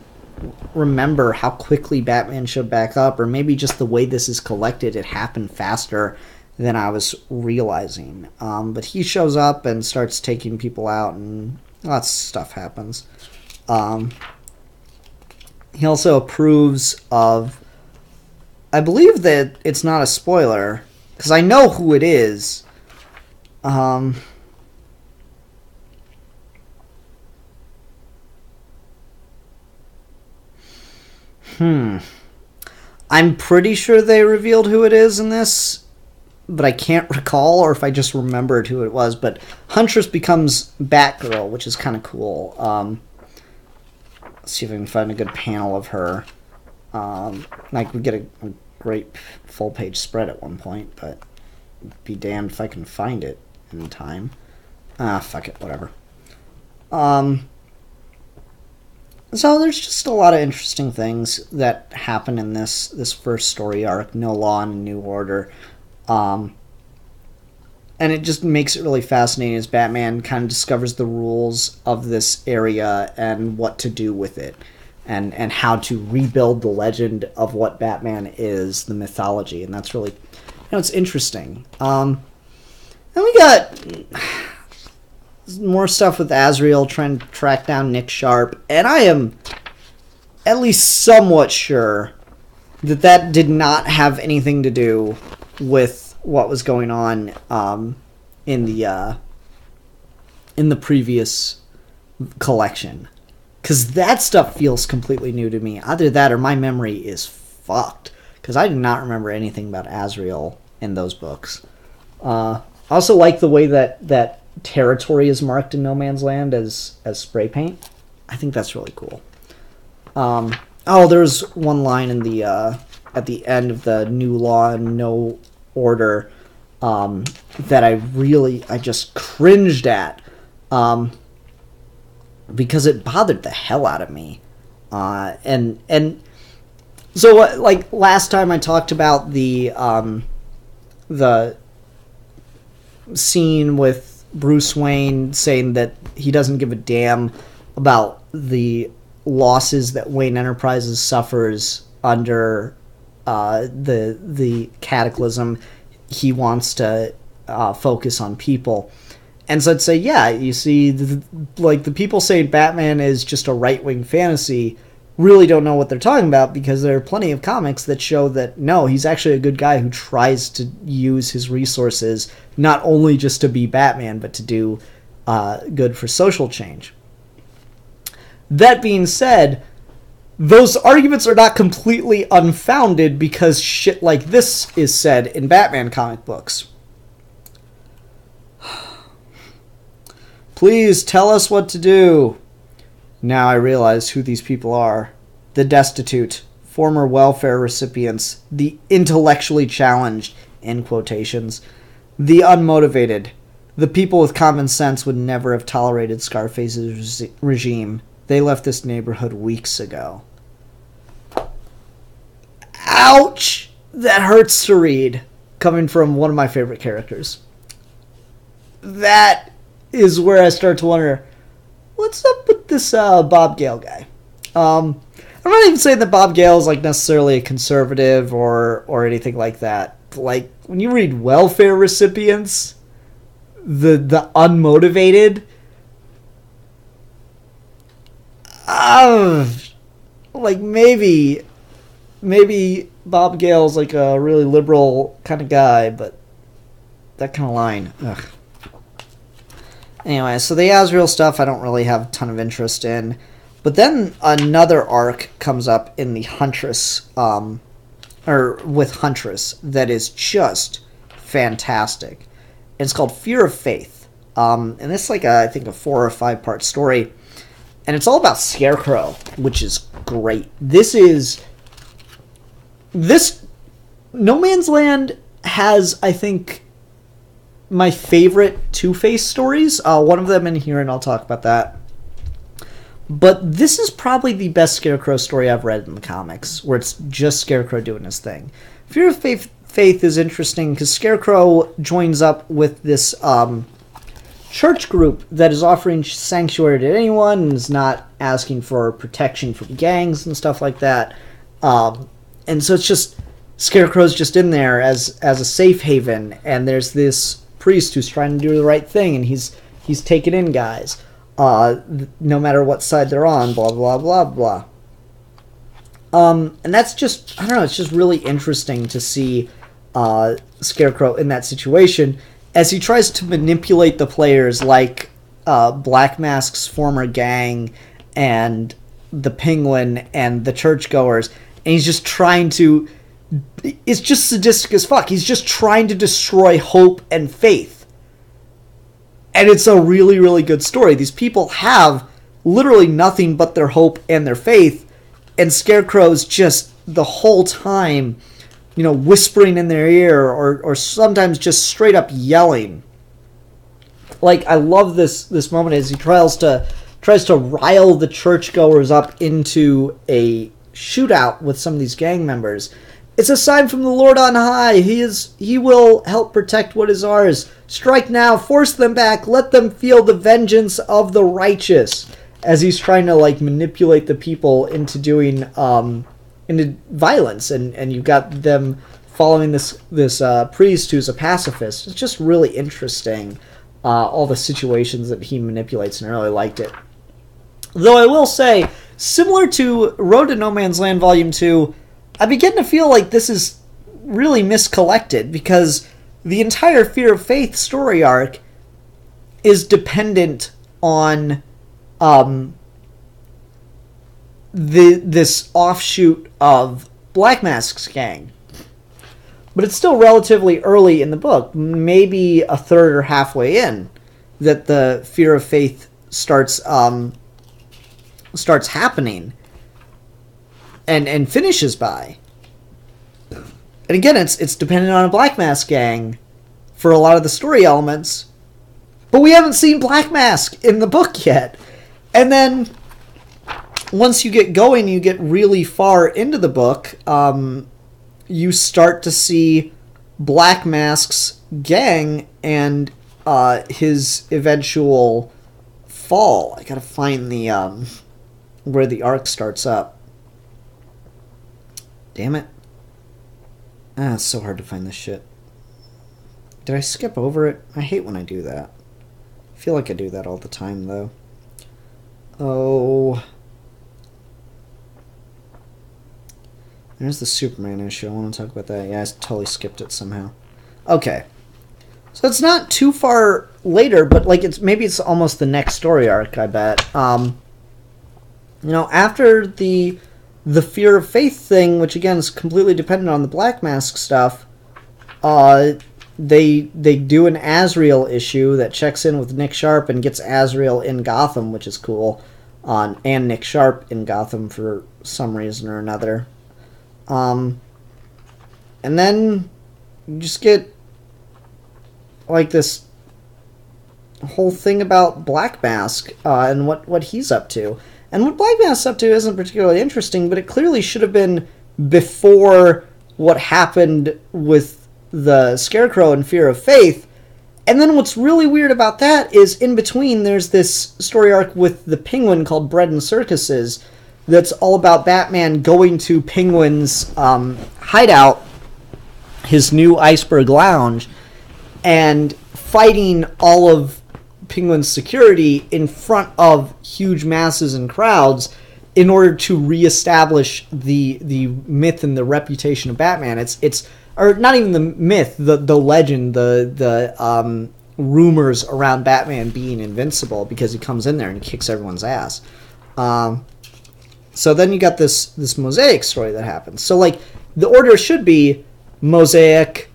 remember how quickly Batman showed back up, or maybe just the way this is collected, it happened faster than I was realizing. But he shows up and starts taking people out, and lots of stuff happens. He also approves of, I believe that it's not a spoiler, because I know who it is. I'm pretty sure they revealed who it is in this, but I can't recall, or if I just remembered who it was. But Huntress becomes Batgirl, which is kind of cool. Let's see if I can find a good panel of her. Like, we get a great full-page spread at one point, but be damned if I can find it in time. Fuck it, whatever. So there's just a lot of interesting things that happen in this first story arc, No Law and a New Order. And it just makes it really fascinating as Batman kind of discovers the rules of this area and what to do with it. And how to rebuild the legend of what Batman is, the mythology. And that's really, it's interesting. And we got more stuff with Azrael trying to track down Nick Sharp. And I am at least somewhat sure that did not have anything to do with what was going on in the previous collection. Because that stuff feels completely new to me. Either that or my memory is fucked. Because I did not remember anything about Azrael in those books. I also like the way that territory is marked in No Man's Land as spray paint. I think that's really cool. There's one line in the at the end of the New Law and No Order that I just cringed at because it bothered the hell out of me. And so like last time I talked about the scene with Bruce Wayne saying that he doesn't give a damn about the losses that Wayne Enterprises suffers under the cataclysm. He wants to focus on people. And so I'd say, yeah, you see, the people saying Batman is just a right-wing fantasy really don't know what they're talking about, because there are plenty of comics that show that, no, he's actually a good guy who tries to use his resources not only just to be Batman, but to do good for social change. That being said, those arguments are not completely unfounded, because shit like this is said in Batman comic books. Please tell us what to do. Now I realize who these people are. The destitute, former welfare recipients, the intellectually challenged, in quotations, the unmotivated. The people with common sense would never have tolerated Scarface's regime. They left this neighborhood weeks ago. Ouch! That hurts to read, coming from one of my favorite characters. That is where I start to wonder, what's up with this Bob Gale guy? I'm not even saying that Bob Gale is like necessarily a conservative or anything like that. But, like, when you read welfare recipients, the unmotivated, like maybe Bob Gale's like a really liberal kind of guy, but that kind of line, ugh. Anyway, so the Azrael stuff I don't really have a ton of interest in. But then another arc comes up in the Huntress, with Huntress, that is just fantastic. It's called Fear of Faith. And it's like I think a 4 or 5 part story. And it's all about Scarecrow, which is great. This No Man's Land has, I think, my favorite Two-Face stories. One of them in here, and I'll talk about that. But this is probably the best Scarecrow story I've read in the comics, where it's just Scarecrow doing his thing. Fear of Faith is interesting because Scarecrow joins up with this church group that is offering sanctuary to anyone and is not asking for protection from gangs and stuff like that. And so it's just Scarecrow's just in there as a safe haven, and there's this priest who's trying to do the right thing, and he's taking in guys, no matter what side they're on, blah blah blah blah. And that's just, I don't know, it's just really interesting to see Scarecrow in that situation as he tries to manipulate the players, like Black Mask's former gang and the Penguin and the churchgoers, and he's just trying to, it's just sadistic as fuck. He's just trying to destroy hope and faith. And it's a really, really good story. These people have literally nothing but their hope and their faith, and Scarecrow's just the whole time, whispering in their ear, or sometimes just straight up yelling. Like, I love this moment as he tries to rile the churchgoers up into a shootout with some of these gang members. It's a sign from the Lord on high. He will help protect what is ours. Strike now, force them back, let them feel the vengeance of the righteous. As he's trying to manipulate the people into doing into violence, and you've got them following this priest who's a pacifist. It's just really interesting, all the situations that he manipulates, and I really liked it. Though I will say, similar to Road to No Man's Land Volume 2, I begin to feel like this is really miscollected, because the entire Fear of Faith story arc is dependent on this offshoot of Black Mask's gang. But it's still relatively early in the book, maybe a third or halfway in, that the Fear of Faith starts starts happening and finishes by. And again, it's dependent on a Black Mask gang for a lot of the story elements, but we haven't seen Black Mask in the book yet. And then once you get going, you get really far into the book, you start to see Black Mask's gang and his eventual fall. I gotta find the where the arc starts up. Damn it. It's so hard to find this shit. Did I skip over it? I hate when I do that. I feel like I do that all the time, though. Oh. There's the Superman issue. I want to talk about that. Yeah, I totally skipped it somehow. Okay. So it's not too far later, but like maybe it's almost the next story arc, I bet. After the Fear of Faith thing, which again is completely dependent on the Black Mask stuff, they do an Azrael issue that checks in with Nick Sharp and gets Azrael in Gotham, which is cool, and Nick Sharp in Gotham for some reason or another. And then you just get like this whole thing about Black Mask and what he's up to. And what Black Mask's up to isn't particularly interesting, but it clearly should have been before what happened with the Scarecrow and Fear of Faith. And then what's really weird about that is in between there's this story arc with the Penguin called Bread and Circuses that's all about Batman going to Penguin's hideout, his new Iceberg Lounge, and fighting all of Penguin's security in front of huge masses and crowds in order to reestablish the myth and the reputation of Batman. It's or not even the myth, the legend, the rumors around Batman being invincible because he comes in there and kicks everyone's ass. So then you got this Mosaic story that happens. So like the order should be Mosaic,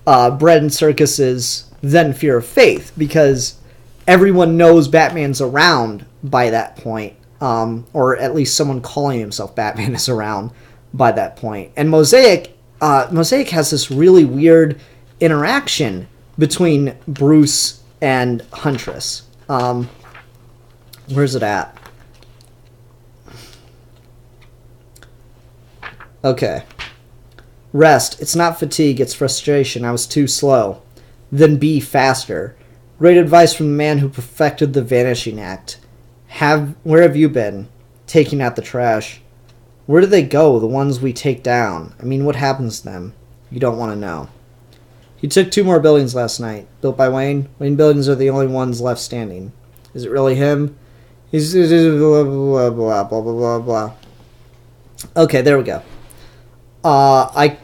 Bread and Circuses, then Fear of Faith, because everyone knows Batman's around by that point, or at least someone calling himself Batman is around by that point. And Mosaic has this really weird interaction between Bruce and Huntress. Where's it at? Okay. Rest. It's not fatigue, it's frustration. I was too slow. Then be faster. Great advice from the man who perfected the vanishing act. Where have you been? Taking out the trash. Where do they go, the ones we take down? I mean, what happens to them? You don't want to know. He took 2 more buildings last night. Built by Wayne. Wayne buildings are the only ones left standing. Is it really him? He's blah, blah, blah, blah, blah, blah, blah. Okay, there we go. I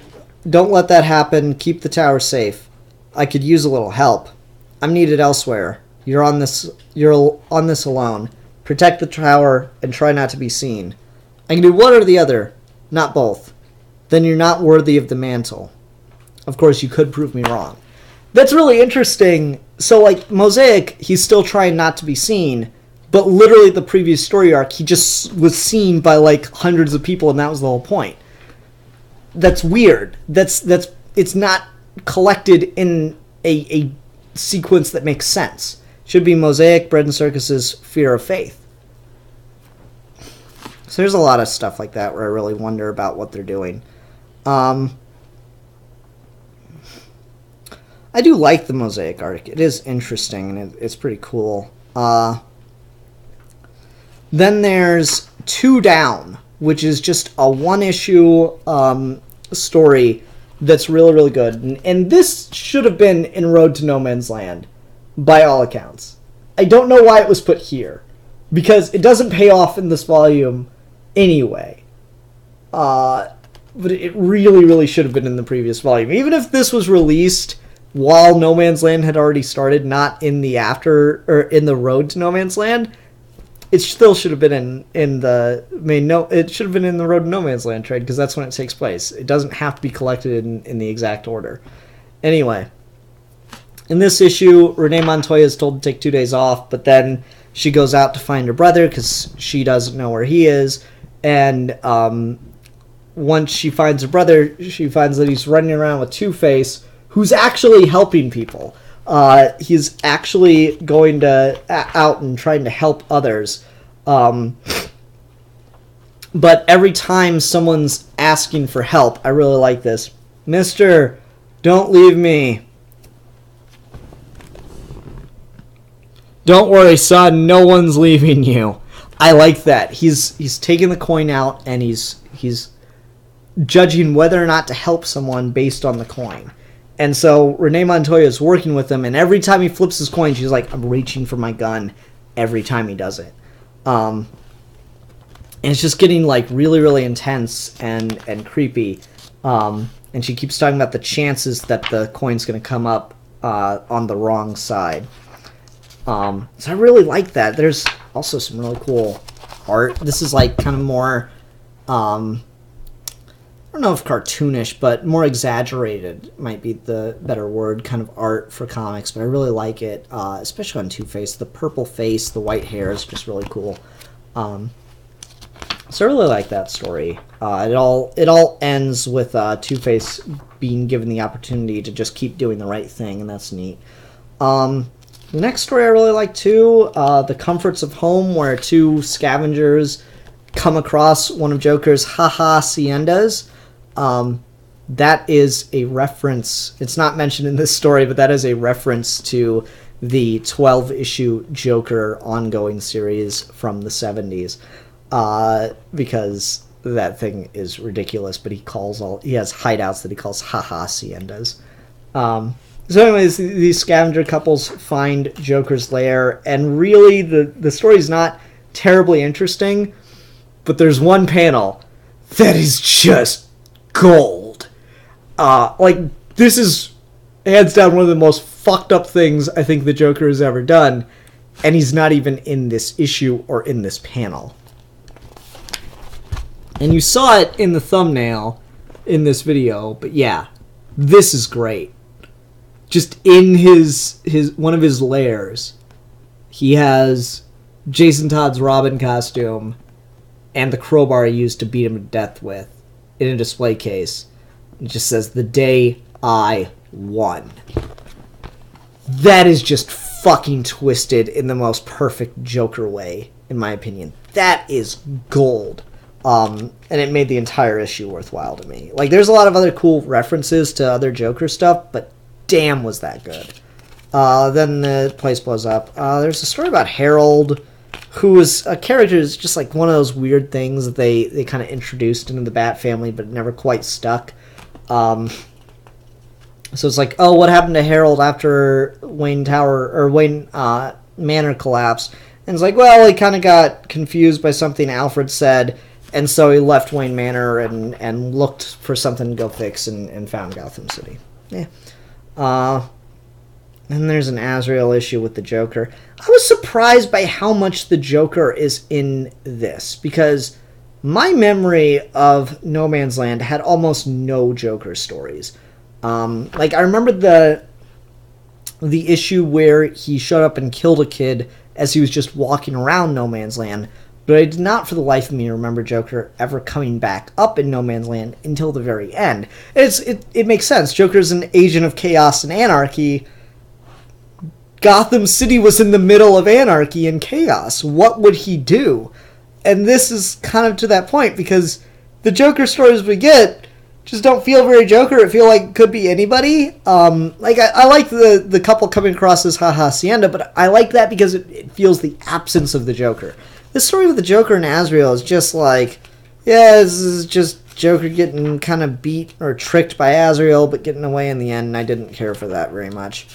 don't let that happen. Keep the tower safe. I could use a little help. I'm needed elsewhere. You're on this alone. Protect the tower and try not to be seen. I can do one or the other, not both. Then you're not worthy of the mantle. Of course, you could prove me wrong. That's really interesting. So, like, Mosaic, he's still trying not to be seen, but literally the previous story arc, he just was seen by, like, hundreds of people, and that was the whole point. That's weird. It's not collected in a sequence that makes sense. Should be Mosaic, Bread and Circuses, Fear of Faith. So there's a lot of stuff like that where I really wonder about what they're doing. I do like the Mosaic arc. It is interesting, and it's pretty cool. Then there's Two Down, which is just a one-issue story that's really, really good. And this should have been in Road to No Man's Land, by all accounts. I don't know why it was put here, because it doesn't pay off in this volume anyway. But it really, really should have been in the previous volume. Even if this was released while No Man's Land had already started, not in the in the Road to No Man's Land, it still should have been in the main. It should have been in the Road to No Man's Land trade, because that's when it takes place. It doesn't have to be collected in the exact order. Anyway, in this issue, Renee Montoya is told to take 2 days off, but then She goes out to find her brother because she doesn't know where he is. And once she finds her brother, she finds that he's running around with Two-Face, who's actually helping people. He's actually going out and trying to help others. But every time someone's asking for help, I really like this. Mister, don't leave me. Don't worry, son. No one's leaving you. I like that. He's taking the coin out and he's judging whether or not to help someone based on the coin. And so Renee Montoya is working with him, and every time he flips his coin, she's like, I'm reaching for my gun every time he does it. And it's just getting like really, really intense and creepy. And she keeps talking about the chances that the coin's going to come up on the wrong side. So I really like that. There's also some really cool art. This is like kind of more, I don't know if cartoonish, but more exaggerated might be the better word, kind of art for comics, but I really like it, especially on Two-Face. The purple face, the white hair is just really cool. So I really like that story. It all ends with Two-Face being given the opportunity to just keep doing the right thing, and that's neat. The next story I really like too, The Comforts of Home, where two scavengers come across one of Joker's haciendas. That is a reference. It's not mentioned in this story, but that is a reference to the 12-issue Joker ongoing series from the 70s. Because that thing is ridiculous, but he has hideouts that he calls haciendas. So anyways, these scavenger couples find Joker's lair, and really the story's not terribly interesting, but there's one panel that is just gold. This is hands down one of the most fucked up things I think the Joker has ever done, and he's not even in this issue or in this panel. And you saw it in the thumbnail in this video, but yeah, this is great. Just in his one of his lairs, he has Jason Todd's Robin costume and the crowbar he used to beat him to death with in a display case. It just says, "The day I won." That is just fucking twisted in the most perfect Joker way, in my opinion. That is gold. And it made the entire issue worthwhile to me. Like, there's a lot of other cool references to other Joker stuff, but damn was that good. Then the place blows up. There's a story about Harold, who is a character who's just like one of those weird things that they kind of introduced into the Bat family, but never quite stuck. So it's like, oh, what happened to Harold after Wayne Manor collapsed? And it's like, well, he kind of got confused by something Alfred said, and so he left Wayne Manor and looked for something to go fix and found Gotham City. Yeah. And there's an Azrael issue with the Joker. I was surprised by how much the Joker is in this, because my memory of No Man's Land had almost no Joker stories. I remember the issue where he showed up and killed a kid as he was just walking around No Man's Land, but I did not for the life of me remember Joker ever coming back up in No Man's Land until the very end. It makes sense. Joker's an agent of chaos and anarchy. Gotham City was in the middle of anarchy and chaos. What would he do? And this is kind of to that point, because the Joker stories we get just don't feel very Joker. It feel like it could be anybody. I like the couple coming across as hacienda, but I like that because it feels the absence of the Joker. This story with the Joker and Azrael is just like, yeah, this is just Joker getting kind of beat or tricked by Azrael, but getting away in the end, and I didn't care for that very much.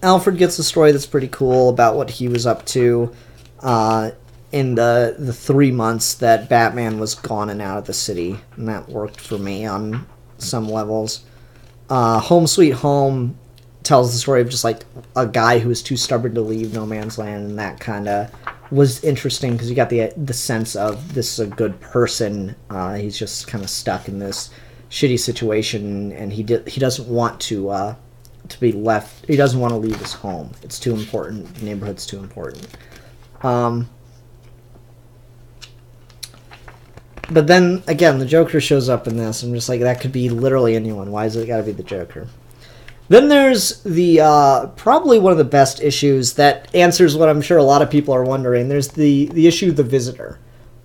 Alfred gets a story that's pretty cool about what he was up to in the 3 months that Batman was gone and out of the city, and that worked for me on some levels. Home Sweet Home tells the story of just like a guy who was too stubborn to leave No Man's Land, and that kind of was interesting because you got the sense of this is a good person. He's just kind of stuck in this shitty situation, and he doesn't want to to be left. He doesn't want to leave his home. It's too important. The neighborhood's too important. But then, again, the Joker shows up in this. I'm just like, that could be literally anyone. Why has it got to be the Joker? Then there's the probably one of the best issues that answers what I'm sure a lot of people are wondering. There's the issue The Visitor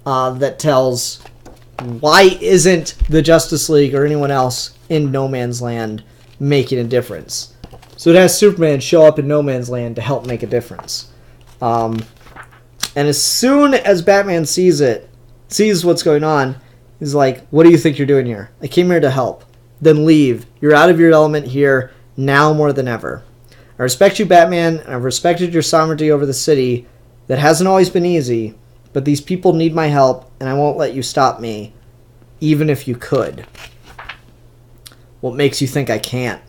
that tells why isn't the Justice League or anyone else in No Man's Land making a difference. So it has Superman show up in No Man's Land to help make a difference. And as soon as Batman sees what's going on, he's like, what do you think you're doing here? I came here to help. Then leave. You're out of your element here, now more than ever. I respect you, Batman, and I've respected your sovereignty over the city. That hasn't always been easy, but these people need my help, and I won't let you stop me, even if you could. What makes you think I can't?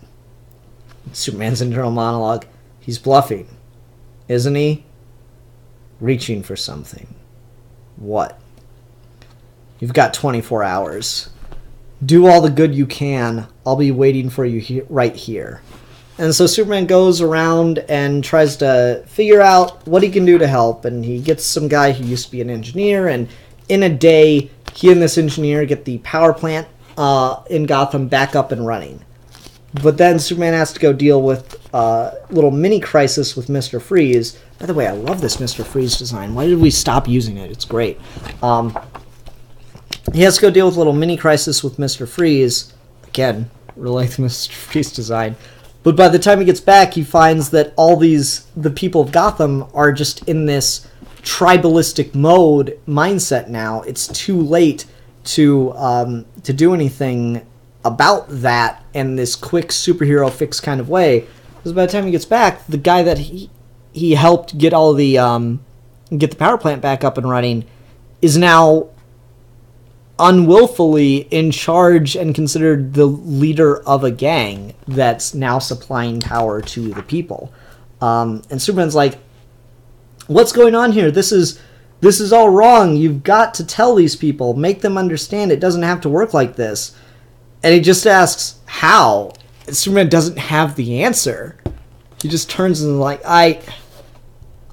Superman's internal monologue. He's bluffing, isn't he? Reaching for something. What? You've got 24 hours. Do all the good you can. I'll be waiting for you right here. And so Superman goes around and tries to figure out what he can do to help. And he gets some guy who used to be an engineer. And in a day, he and this engineer get the power plant in Gotham back up and running. But then Superman has to go deal with a little mini crisis with Mr. Freeze. By the way, I love this Mr. Freeze design. Why did we stop using it? It's great. He has to go deal with a little mini crisis with Mr. Freeze. Again, really like the Mr. Freeze design. But by the time he gets back, he finds that the people of Gotham are just in this tribalistic mindset now. It's too late to do anything about that in this quick superhero fix kind of way. Because by the time he gets back, the guy that he helped get all the get the power plant back up and running is now unwillfully in charge and considered the leader of a gang that's now supplying power to the people. And Superman's like, what's going on here? This is all wrong. You've got to tell these people, make them understand it doesn't have to work like this. And he just asks, how? And Superman doesn't have the answer. He just turns and like,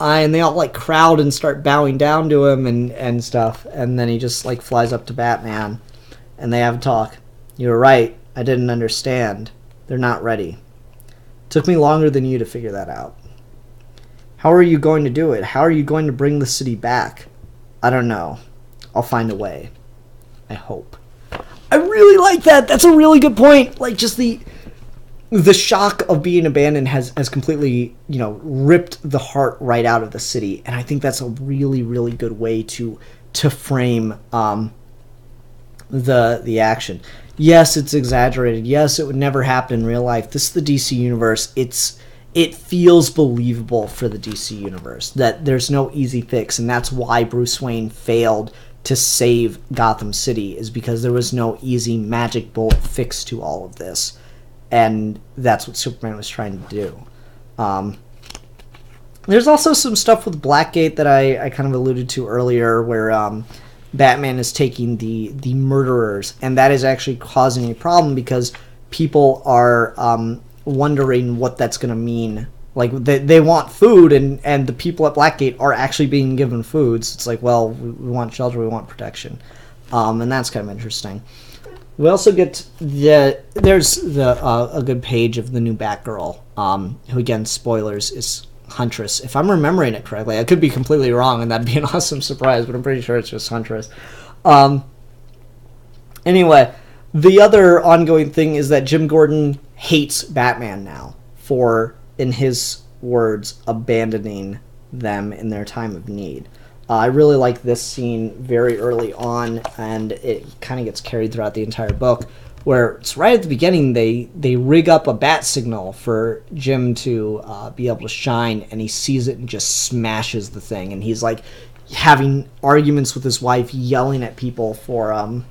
and they all like crowd and start bowing down to him and stuff. And then he just like flies up to Batman and they have a talk. You were right. I didn't understand. They're not ready. Took me longer than you to figure that out. How are you going to do it? How are you going to bring the city back? I don't know. I'll find a way. I hope. I really like that. That's a really good point. Like, just the shock of being abandoned has completely, ripped the heart right out of the city. And I think that's a really, really good way to frame the action. Yes, it's exaggerated. Yes, it would never happen in real life. This is the DC universe. It feels believable for the DC universe that there's no easy fix, and that's why Bruce Wayne failed to save Gotham City, is because there was no easy magic bullet fix to all of this. And that's what Superman was trying to do. There's also some stuff with Blackgate that I kind of alluded to earlier, where Batman is taking the murderers, and that is actually causing a problem because people are wondering what that's going to mean. Like, they want food, and the people at Blackgate are actually being given foods. It's like, well, we want shelter, we want protection. And that's kind of interesting. We also get there's a good page of the new Batgirl, who, again, spoilers, is Huntress. If I'm remembering it correctly, I could be completely wrong, and that'd be an awesome surprise, but I'm pretty sure it's just Huntress. Anyway, the other ongoing thing is that Jim Gordon hates Batman now for, in his words, abandoning them in their time of need. I really like this scene very early on, and it kind of gets carried throughout the entire book, where it's right at the beginning they rig up a bat signal for Jim to be able to shine, and he sees it and just smashes the thing, and he's like having arguments with his wife, yelling at people for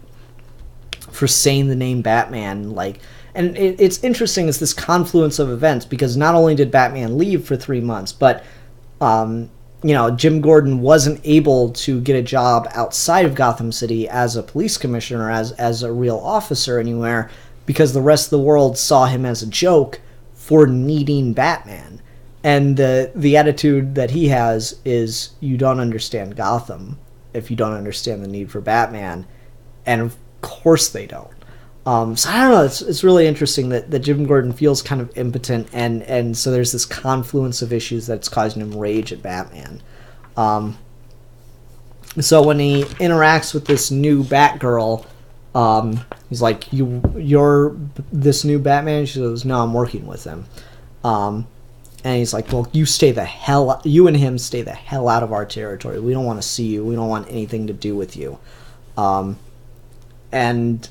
saying the name Batman, like. And it's interesting, it's this confluence of events, because not only did Batman leave for 3 months, but Jim Gordon wasn't able to get a job outside of Gotham City as a police commissioner, as a real officer anywhere, because the rest of the world saw him as a joke for needing Batman. And the attitude that he has is, you don't understand Gotham if you don't understand the need for Batman. And of course they don't. So I don't know, it's really interesting that Jim Gordon feels kind of impotent, and so there's this confluence of issues that's causing him rage at Batman. So when he interacts with this new Batgirl, he's like, you're this new Batman? She goes, no, I'm working with him. And he's like, well, you and him stay the hell out of our territory. We don't want to see you. We don't want anything to do with you. And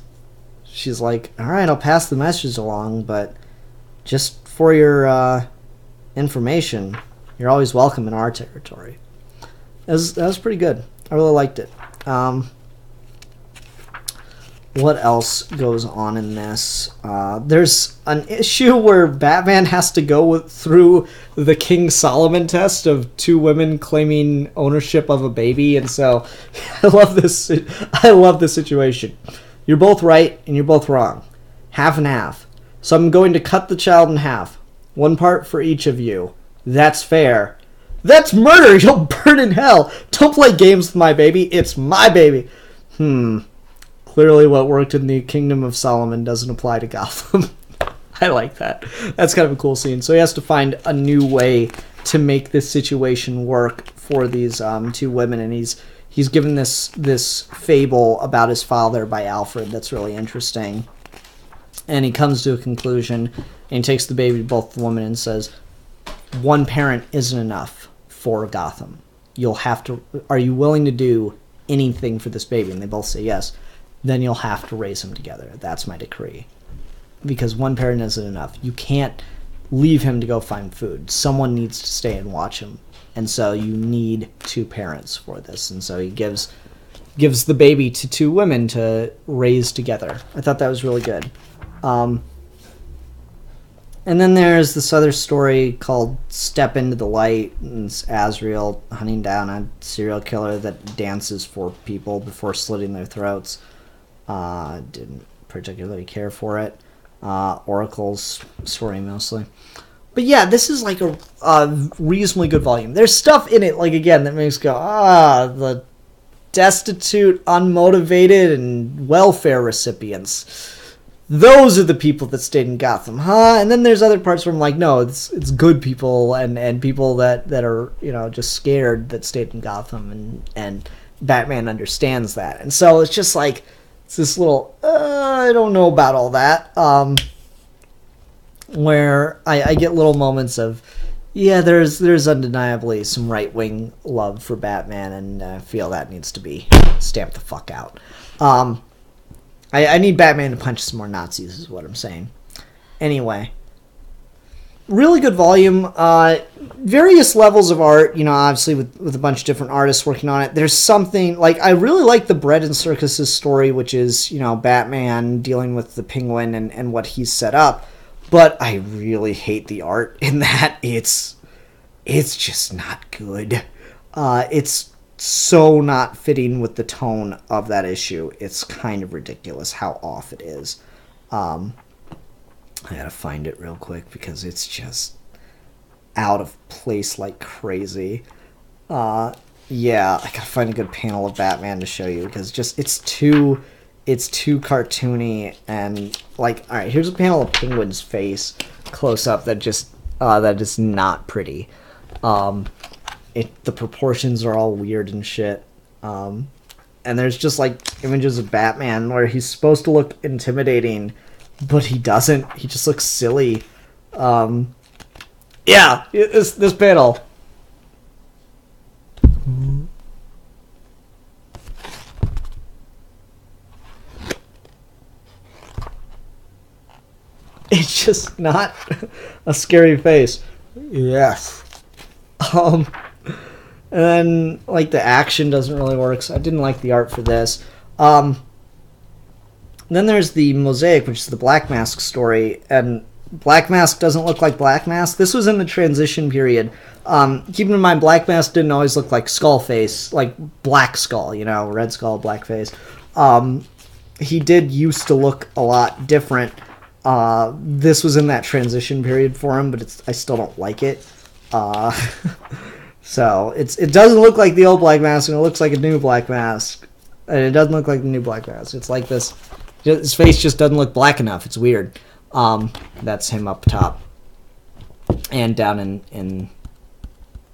she's like, all right, I'll pass the message along, but just for your information, you're always welcome in our territory. That was pretty good. I really liked it. What else goes on in this? There's an issue where Batman has to go through the King Solomon test of two women claiming ownership of a baby, and so I love this. I love this situation. You're both right and you're both wrong. Half and half. So I'm going to cut the child in half. One part for each of you. That's fair. That's murder! You'll burn in hell! Don't play games with my baby. It's my baby. Clearly what worked in the Kingdom of Solomon doesn't apply to Gotham. I like that. That's kind of a cool scene. So he has to find a new way to make this situation work for these two women, and he's given this fable about his father by Alfred that's really interesting. And he comes to a conclusion, and he takes the baby to both the women and says, one parent isn't enough for Gotham. Are you willing to do anything for this baby? And they both say yes. Then you'll have to raise him together. That's my decree. Because one parent isn't enough. You can't leave him to go find food. Someone needs to stay and watch him. And so you need two parents for this. And so he gives the baby to two women to raise together. I thought that was really good. And then there's this other story called Step Into the Light. And it's Azrael hunting down a serial killer that dances for people before slitting their throats. Didn't particularly care for it. Oracle's story mostly. But yeah, this is like a reasonably good volume. There's stuff in it, like, again, that makes go, the destitute, unmotivated, and welfare recipients. Those are the people that stayed in Gotham, huh? And then there's other parts where I'm like, no, it's good people and people that are, just scared that stayed in Gotham, and Batman understands that. And so it's just like, it's this little, I don't know about all that, where I get little moments of, yeah, there's undeniably some right-wing love for Batman, and I feel that needs to be stamped the fuck out. I need Batman to punch some more Nazis, is what I'm saying. Anyway, really good volume. Various levels of art, obviously with a bunch of different artists working on it. There's something, like, I really like the Bread and Circuses story, which is, Batman dealing with the Penguin and what he's set up. But I really hate the art in that. It's just not good. It's so not fitting with the tone of that issue. It's kind of ridiculous how off it is. I gotta find it real quick because it's just out of place like crazy. Yeah, I gotta find a good panel of Batman to show you because it's too cartoony, and like, all right, here's a panel of Penguin's face close up that is not pretty. The proportions are all weird and shit. And there's just like images of Batman where he's supposed to look intimidating, but he doesn't. He just looks silly. Yeah, this panel. It's just not a scary face. Yes. And then, like, the action doesn't really work, so I didn't like the art for this. Then there's the Mosaic, which is the Black Mask story, and Black Mask doesn't look like Black Mask. This was in the transition period. Keeping in mind, Black Mask didn't always look like Skullface, like Black Skull, Red Skull, Black Face. He did used to look a lot different. This was in that transition period for him, but I still don't like it. So it doesn't look like the old Black Mask, and it looks like a new Black Mask. And it doesn't look like the new Black Mask. It's like this. His face just doesn't look black enough. It's weird. That's him up top. And down in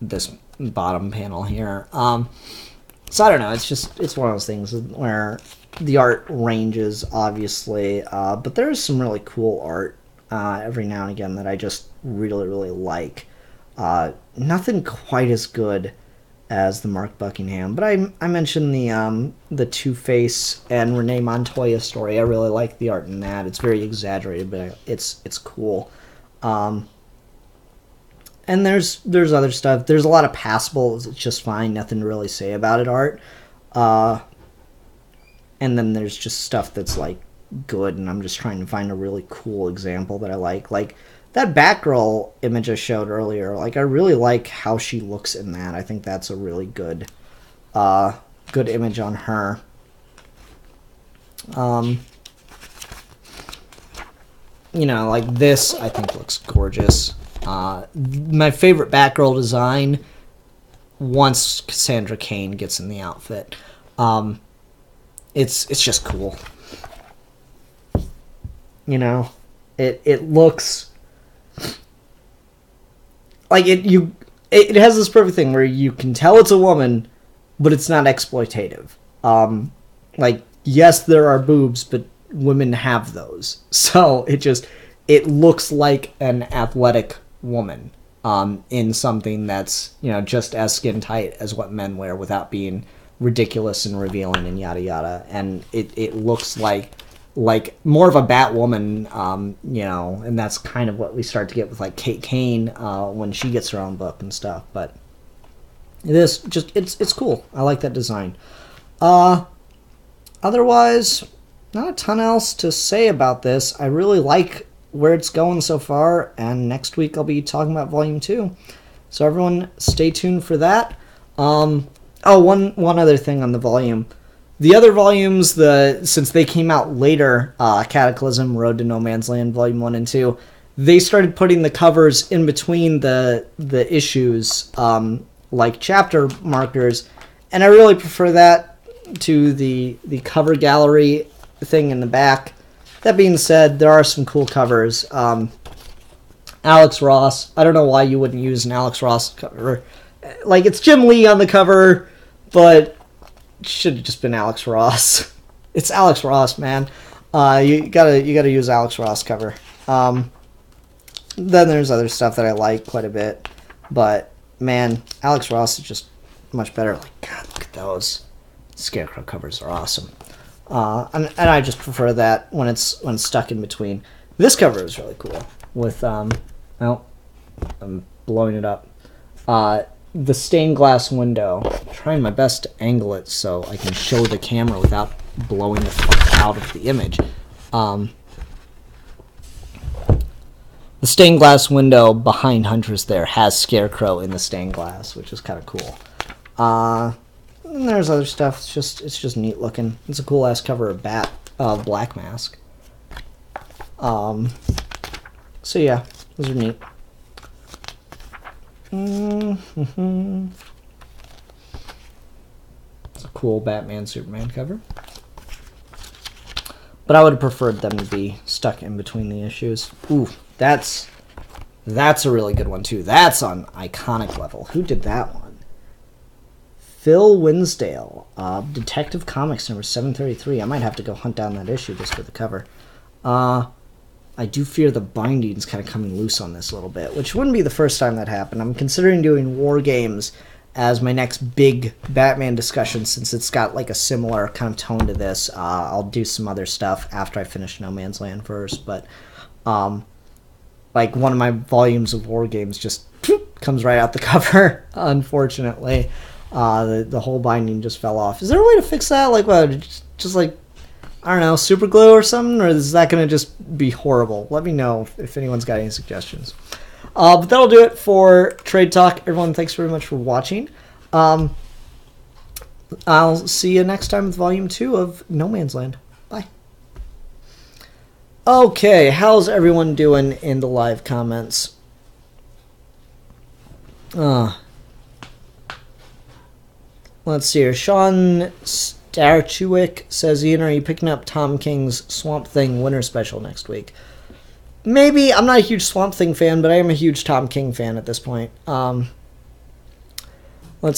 this bottom panel here. So I don't know. It's one of those things where the art ranges, obviously. But there's some really cool art every now and again that I just really, really like. Nothing quite as good as the Mark Buckingham, but I mentioned the Two-Face and Renee Montoya story. I really like the art in that. It's very exaggerated, but it's cool. And there's other stuff. There's a lot of passables. It's just fine. Nothing to really say about it art. And then there's just stuff that's like good, and I'm just trying to find a really cool example that I like. Like that Batgirl image I showed earlier, like I really like how she looks in that. I think that's a really good image on her. You know, like this I think looks gorgeous. My favorite Batgirl design once Cassandra Cain gets in the outfit. It's just cool. You know, it looks like it has this perfect thing where you can tell it's a woman, but it's not exploitative. Like, yes, there are boobs, but women have those. So it looks like an athletic woman in something that's, you know, just as skin tight as what men wear without being ridiculous and revealing and yada yada. And it looks like more of a Batwoman, you know, and that's kind of what we start to get with like Kate Kane when she gets her own book and stuff. But it's cool. I like that design. Otherwise, not a ton else to say about this. I really like where it's going so far, and next week I'll be talking about Volume 2. So everyone, stay tuned for that. One other thing on the volume. The other volumes, since they came out later, Cataclysm, Road to No Man's Land, Volume 1 and 2, they started putting the covers in between the issues, like chapter markers, and I really prefer that to the cover gallery thing in the back. That being said, there are some cool covers. Alex Ross, I don't know why you wouldn't use an Alex Ross cover. Like, it's Jim Lee on the cover, but should have just been Alex Ross. It's Alex Ross, man. You gotta use Alex Ross cover. Then there's other stuff that I like quite a bit, but man, Alex Ross is just much better. Like, God, look at those Scarecrow covers are awesome. And I just prefer that when it's stuck in between. This cover is really cool with I'm blowing it up. The stained glass window. I'm trying my best to angle it so I can show the camera without blowing the fuck out of the image. The stained glass window behind Huntress there has Scarecrow in the stained glass, which is kind of cool. And there's other stuff. It's just neat looking. It's a cool ass cover of Black Mask. So yeah, those are neat. It's a cool Batman Superman cover, but I would have preferred them to be stuck in between the issues. Ooh, that's a really good one too. That's on iconic level. Who did that one? Phil Winsdale, Detective Comics number 733. I might have to go hunt down that issue just for the cover. I do fear the binding's kind of coming loose on this a little bit, which wouldn't be the first time that happened. I'm considering doing War Games as my next big Batman discussion, since it's got like a similar kind of tone to this. I'll do some other stuff after I finish No Man's Land first, but like one of my volumes of War Games just comes right out the cover, unfortunately. The whole binding just fell off. Is there a way to fix that? Like, what, just like, I don't know, super glue or something? Or is that going to just be horrible? Let me know if anyone's got any suggestions. But that'll do it for Trade Talk. Everyone, thanks very much for watching. I'll see you next time with Volume 2 of No Man's Land. Bye. Okay, how's everyone doing in the live comments? Let's see here. Sean Starchuick says, Ian, are you picking up Tom King's Swamp Thing winter special next week? Maybe. I'm not a huge Swamp Thing fan, but I am a huge Tom King fan at this point. Let's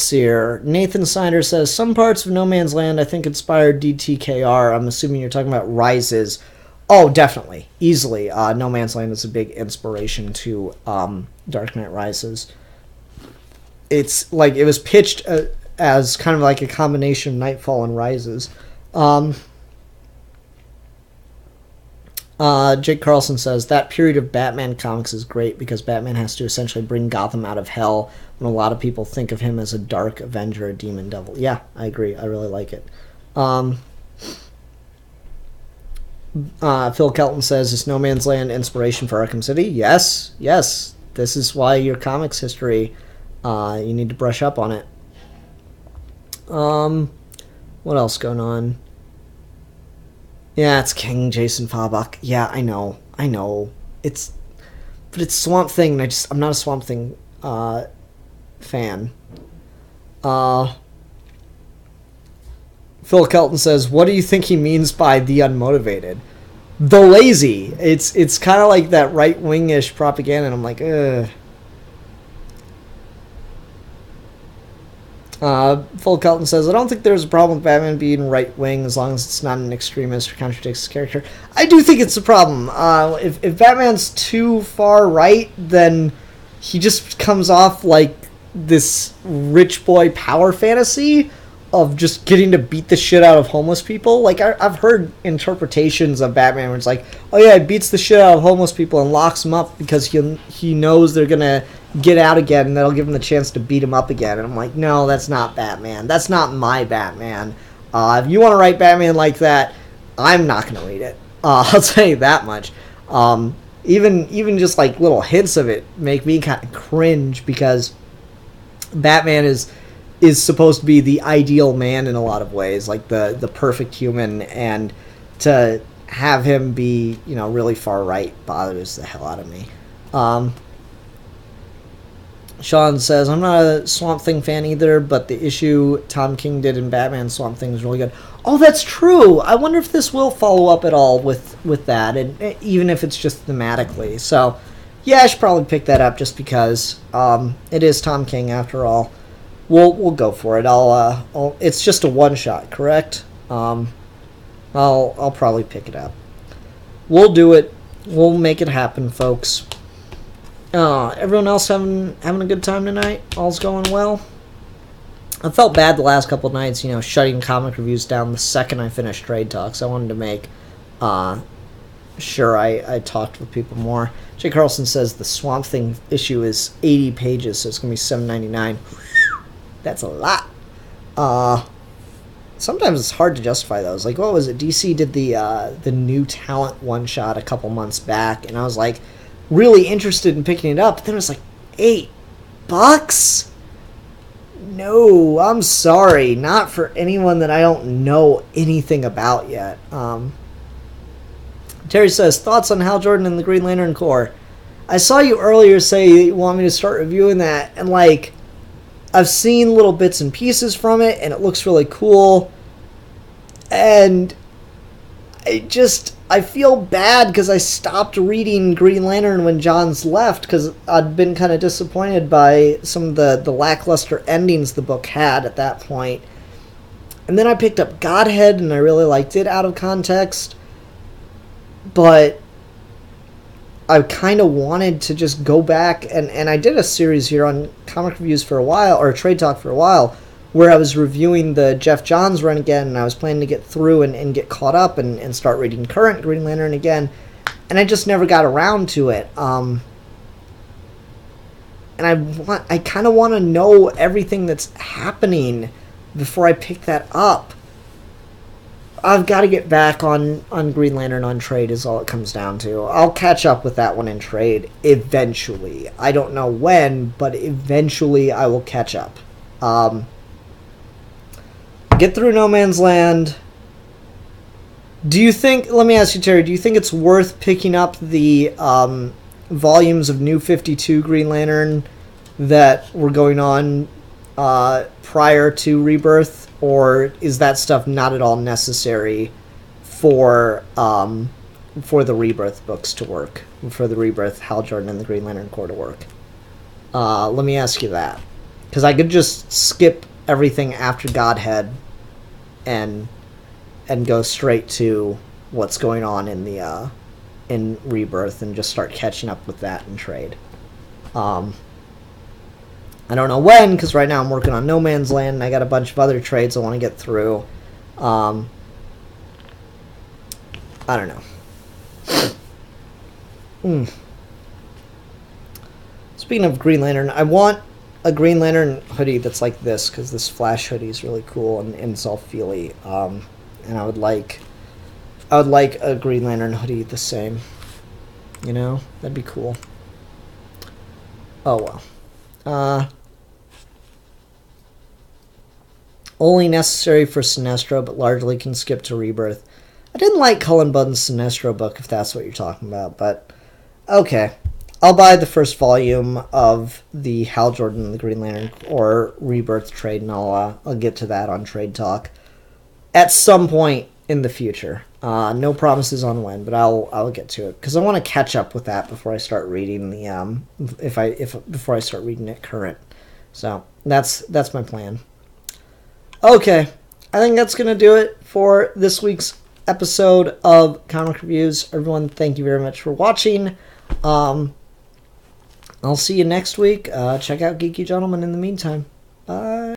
see here. Nathan Snyder says, some parts of No Man's Land I think inspired DTKR. I'm assuming you're talking about Rises. Oh, definitely. Easily. No Man's Land is a big inspiration to Dark Knight Rises. It's like it was pitched as kind of like a combination of Nightfall and Rises. Jake Carlson says, that period of Batman comics is great because Batman has to essentially bring Gotham out of hell when a lot of people think of him as a dark Avenger, a demon devil. Yeah, I agree. I really like it. Phil Kelton says, is No Man's Land inspiration for Arkham City? Yes. This is why your comics history, you need to brush up on it. What else going on? Yeah, it's King Jason Fabach. Yeah, I know. But it's Swamp Thing, and I'm not a Swamp Thing fan. Phil Kelton says, what do you think he means by the unmotivated? The lazy. It's kind of like that right-wing-ish propaganda, and I'm like, ugh. Phil Kelton says, I don't think there's a problem with Batman being right-wing as long as it's not an extremist or contradicts his character. I do think it's a problem. If Batman's too far right, then he just comes off like this rich boy power fantasy of just getting to beat the shit out of homeless people. Like, I've heard interpretations of Batman where it's like, oh yeah, he beats the shit out of homeless people and locks them up because he knows they're gonna get out again and that'll give him the chance to beat him up again. And I'm like, no, that's not Batman. That's not my Batman. If you want to write Batman like that, I'm not gonna read it. I'll tell you that much. Even just like little hints of it make me kind of cringe because Batman is supposed to be the ideal man in a lot of ways, like the perfect human, and to have him be, really far right bothers the hell out of me. Sean says, I'm not a Swamp Thing fan either, but the issue Tom King did in Batman Swamp Thing is really good. Oh, that's true! I wonder if this will follow up at all with that, and even if it's just thematically. So, yeah, I should probably pick that up just because it is Tom King after all. We'll go for it. It's just a one-shot, correct? I'll probably pick it up. We'll do it. We'll make it happen, folks. Everyone else having a good time tonight? All's going well? I felt bad the last couple of nights, shutting comic reviews down the second I finished Trade Talks. I wanted to make sure I talked with people more. Jay Carlson says the Swamp Thing issue is 80 pages, so it's going to be $7.99. That's a lot. Sometimes it's hard to justify those. Like, what was it? DC did the New Talent one-shot a couple months back, and I was like, really interested in picking it up, but then it was like $8. No, I'm sorry, not for anyone that I don't know anything about yet. Terry says, thoughts on Hal Jordan and the Green Lantern Corps? I saw you earlier say you want me to start reviewing that, and like, I've seen little bits and pieces from it, and it looks really cool, and I feel bad because I stopped reading Green Lantern when Johns left because I'd been kind of disappointed by some of the lackluster endings the book had at that point. And then I picked up Godhead and I really liked it out of context. But I kind of wanted to just go back and I did a series here on comic reviews for a while, or Trade Talk for a while, where I was reviewing the Jeff Johns run again, and I was planning to get through and get caught up and start reading current Green Lantern again, and I just never got around to it. And I kind of want to know everything that's happening before I pick that up. I've got to get back on Green Lantern on trade is all it comes down to. I'll catch up with that one in trade eventually. I don't know when, but eventually I will catch up. Get through No Man's Land, Do you think? Let me ask you, Terry. Do you think it's worth picking up the volumes of New 52 Green Lantern that were going on prior to Rebirth, or is that stuff not at all necessary for the Rebirth books to work, for the Rebirth Hal Jordan and the Green Lantern Corps to work? Let me ask you that, because I could just skip everything after Godhead and go straight to what's going on in the in Rebirth and just start catching up with that in trade. I don't know when, because right now I'm working on No Man's Land and I got a bunch of other trades I want to get through. I don't know. Speaking of Green Lantern, I want a Green Lantern hoodie that's like this, because this Flash hoodie is really cool and it's all feely. And I would like a Green Lantern hoodie the same. You know? That'd be cool. Oh well. Only necessary for Sinestro, but largely can skip to Rebirth. I didn't like Cullen Bunn's Sinestro book, if that's what you're talking about, but okay. I'll buy the first volume of the Hal Jordan and the Green Lantern or Rebirth trade, and I'll get to that on Trade Talk at some point in the future. No promises on when, but I'll get to it because I want to catch up with that before I start reading the before I start reading it current. So that's my plan. Okay, I think that's gonna do it for this week's episode of Comic Reviews. Everyone, thank you very much for watching. I'll see you next week. Check out Geeky Gentleman in the meantime. Bye.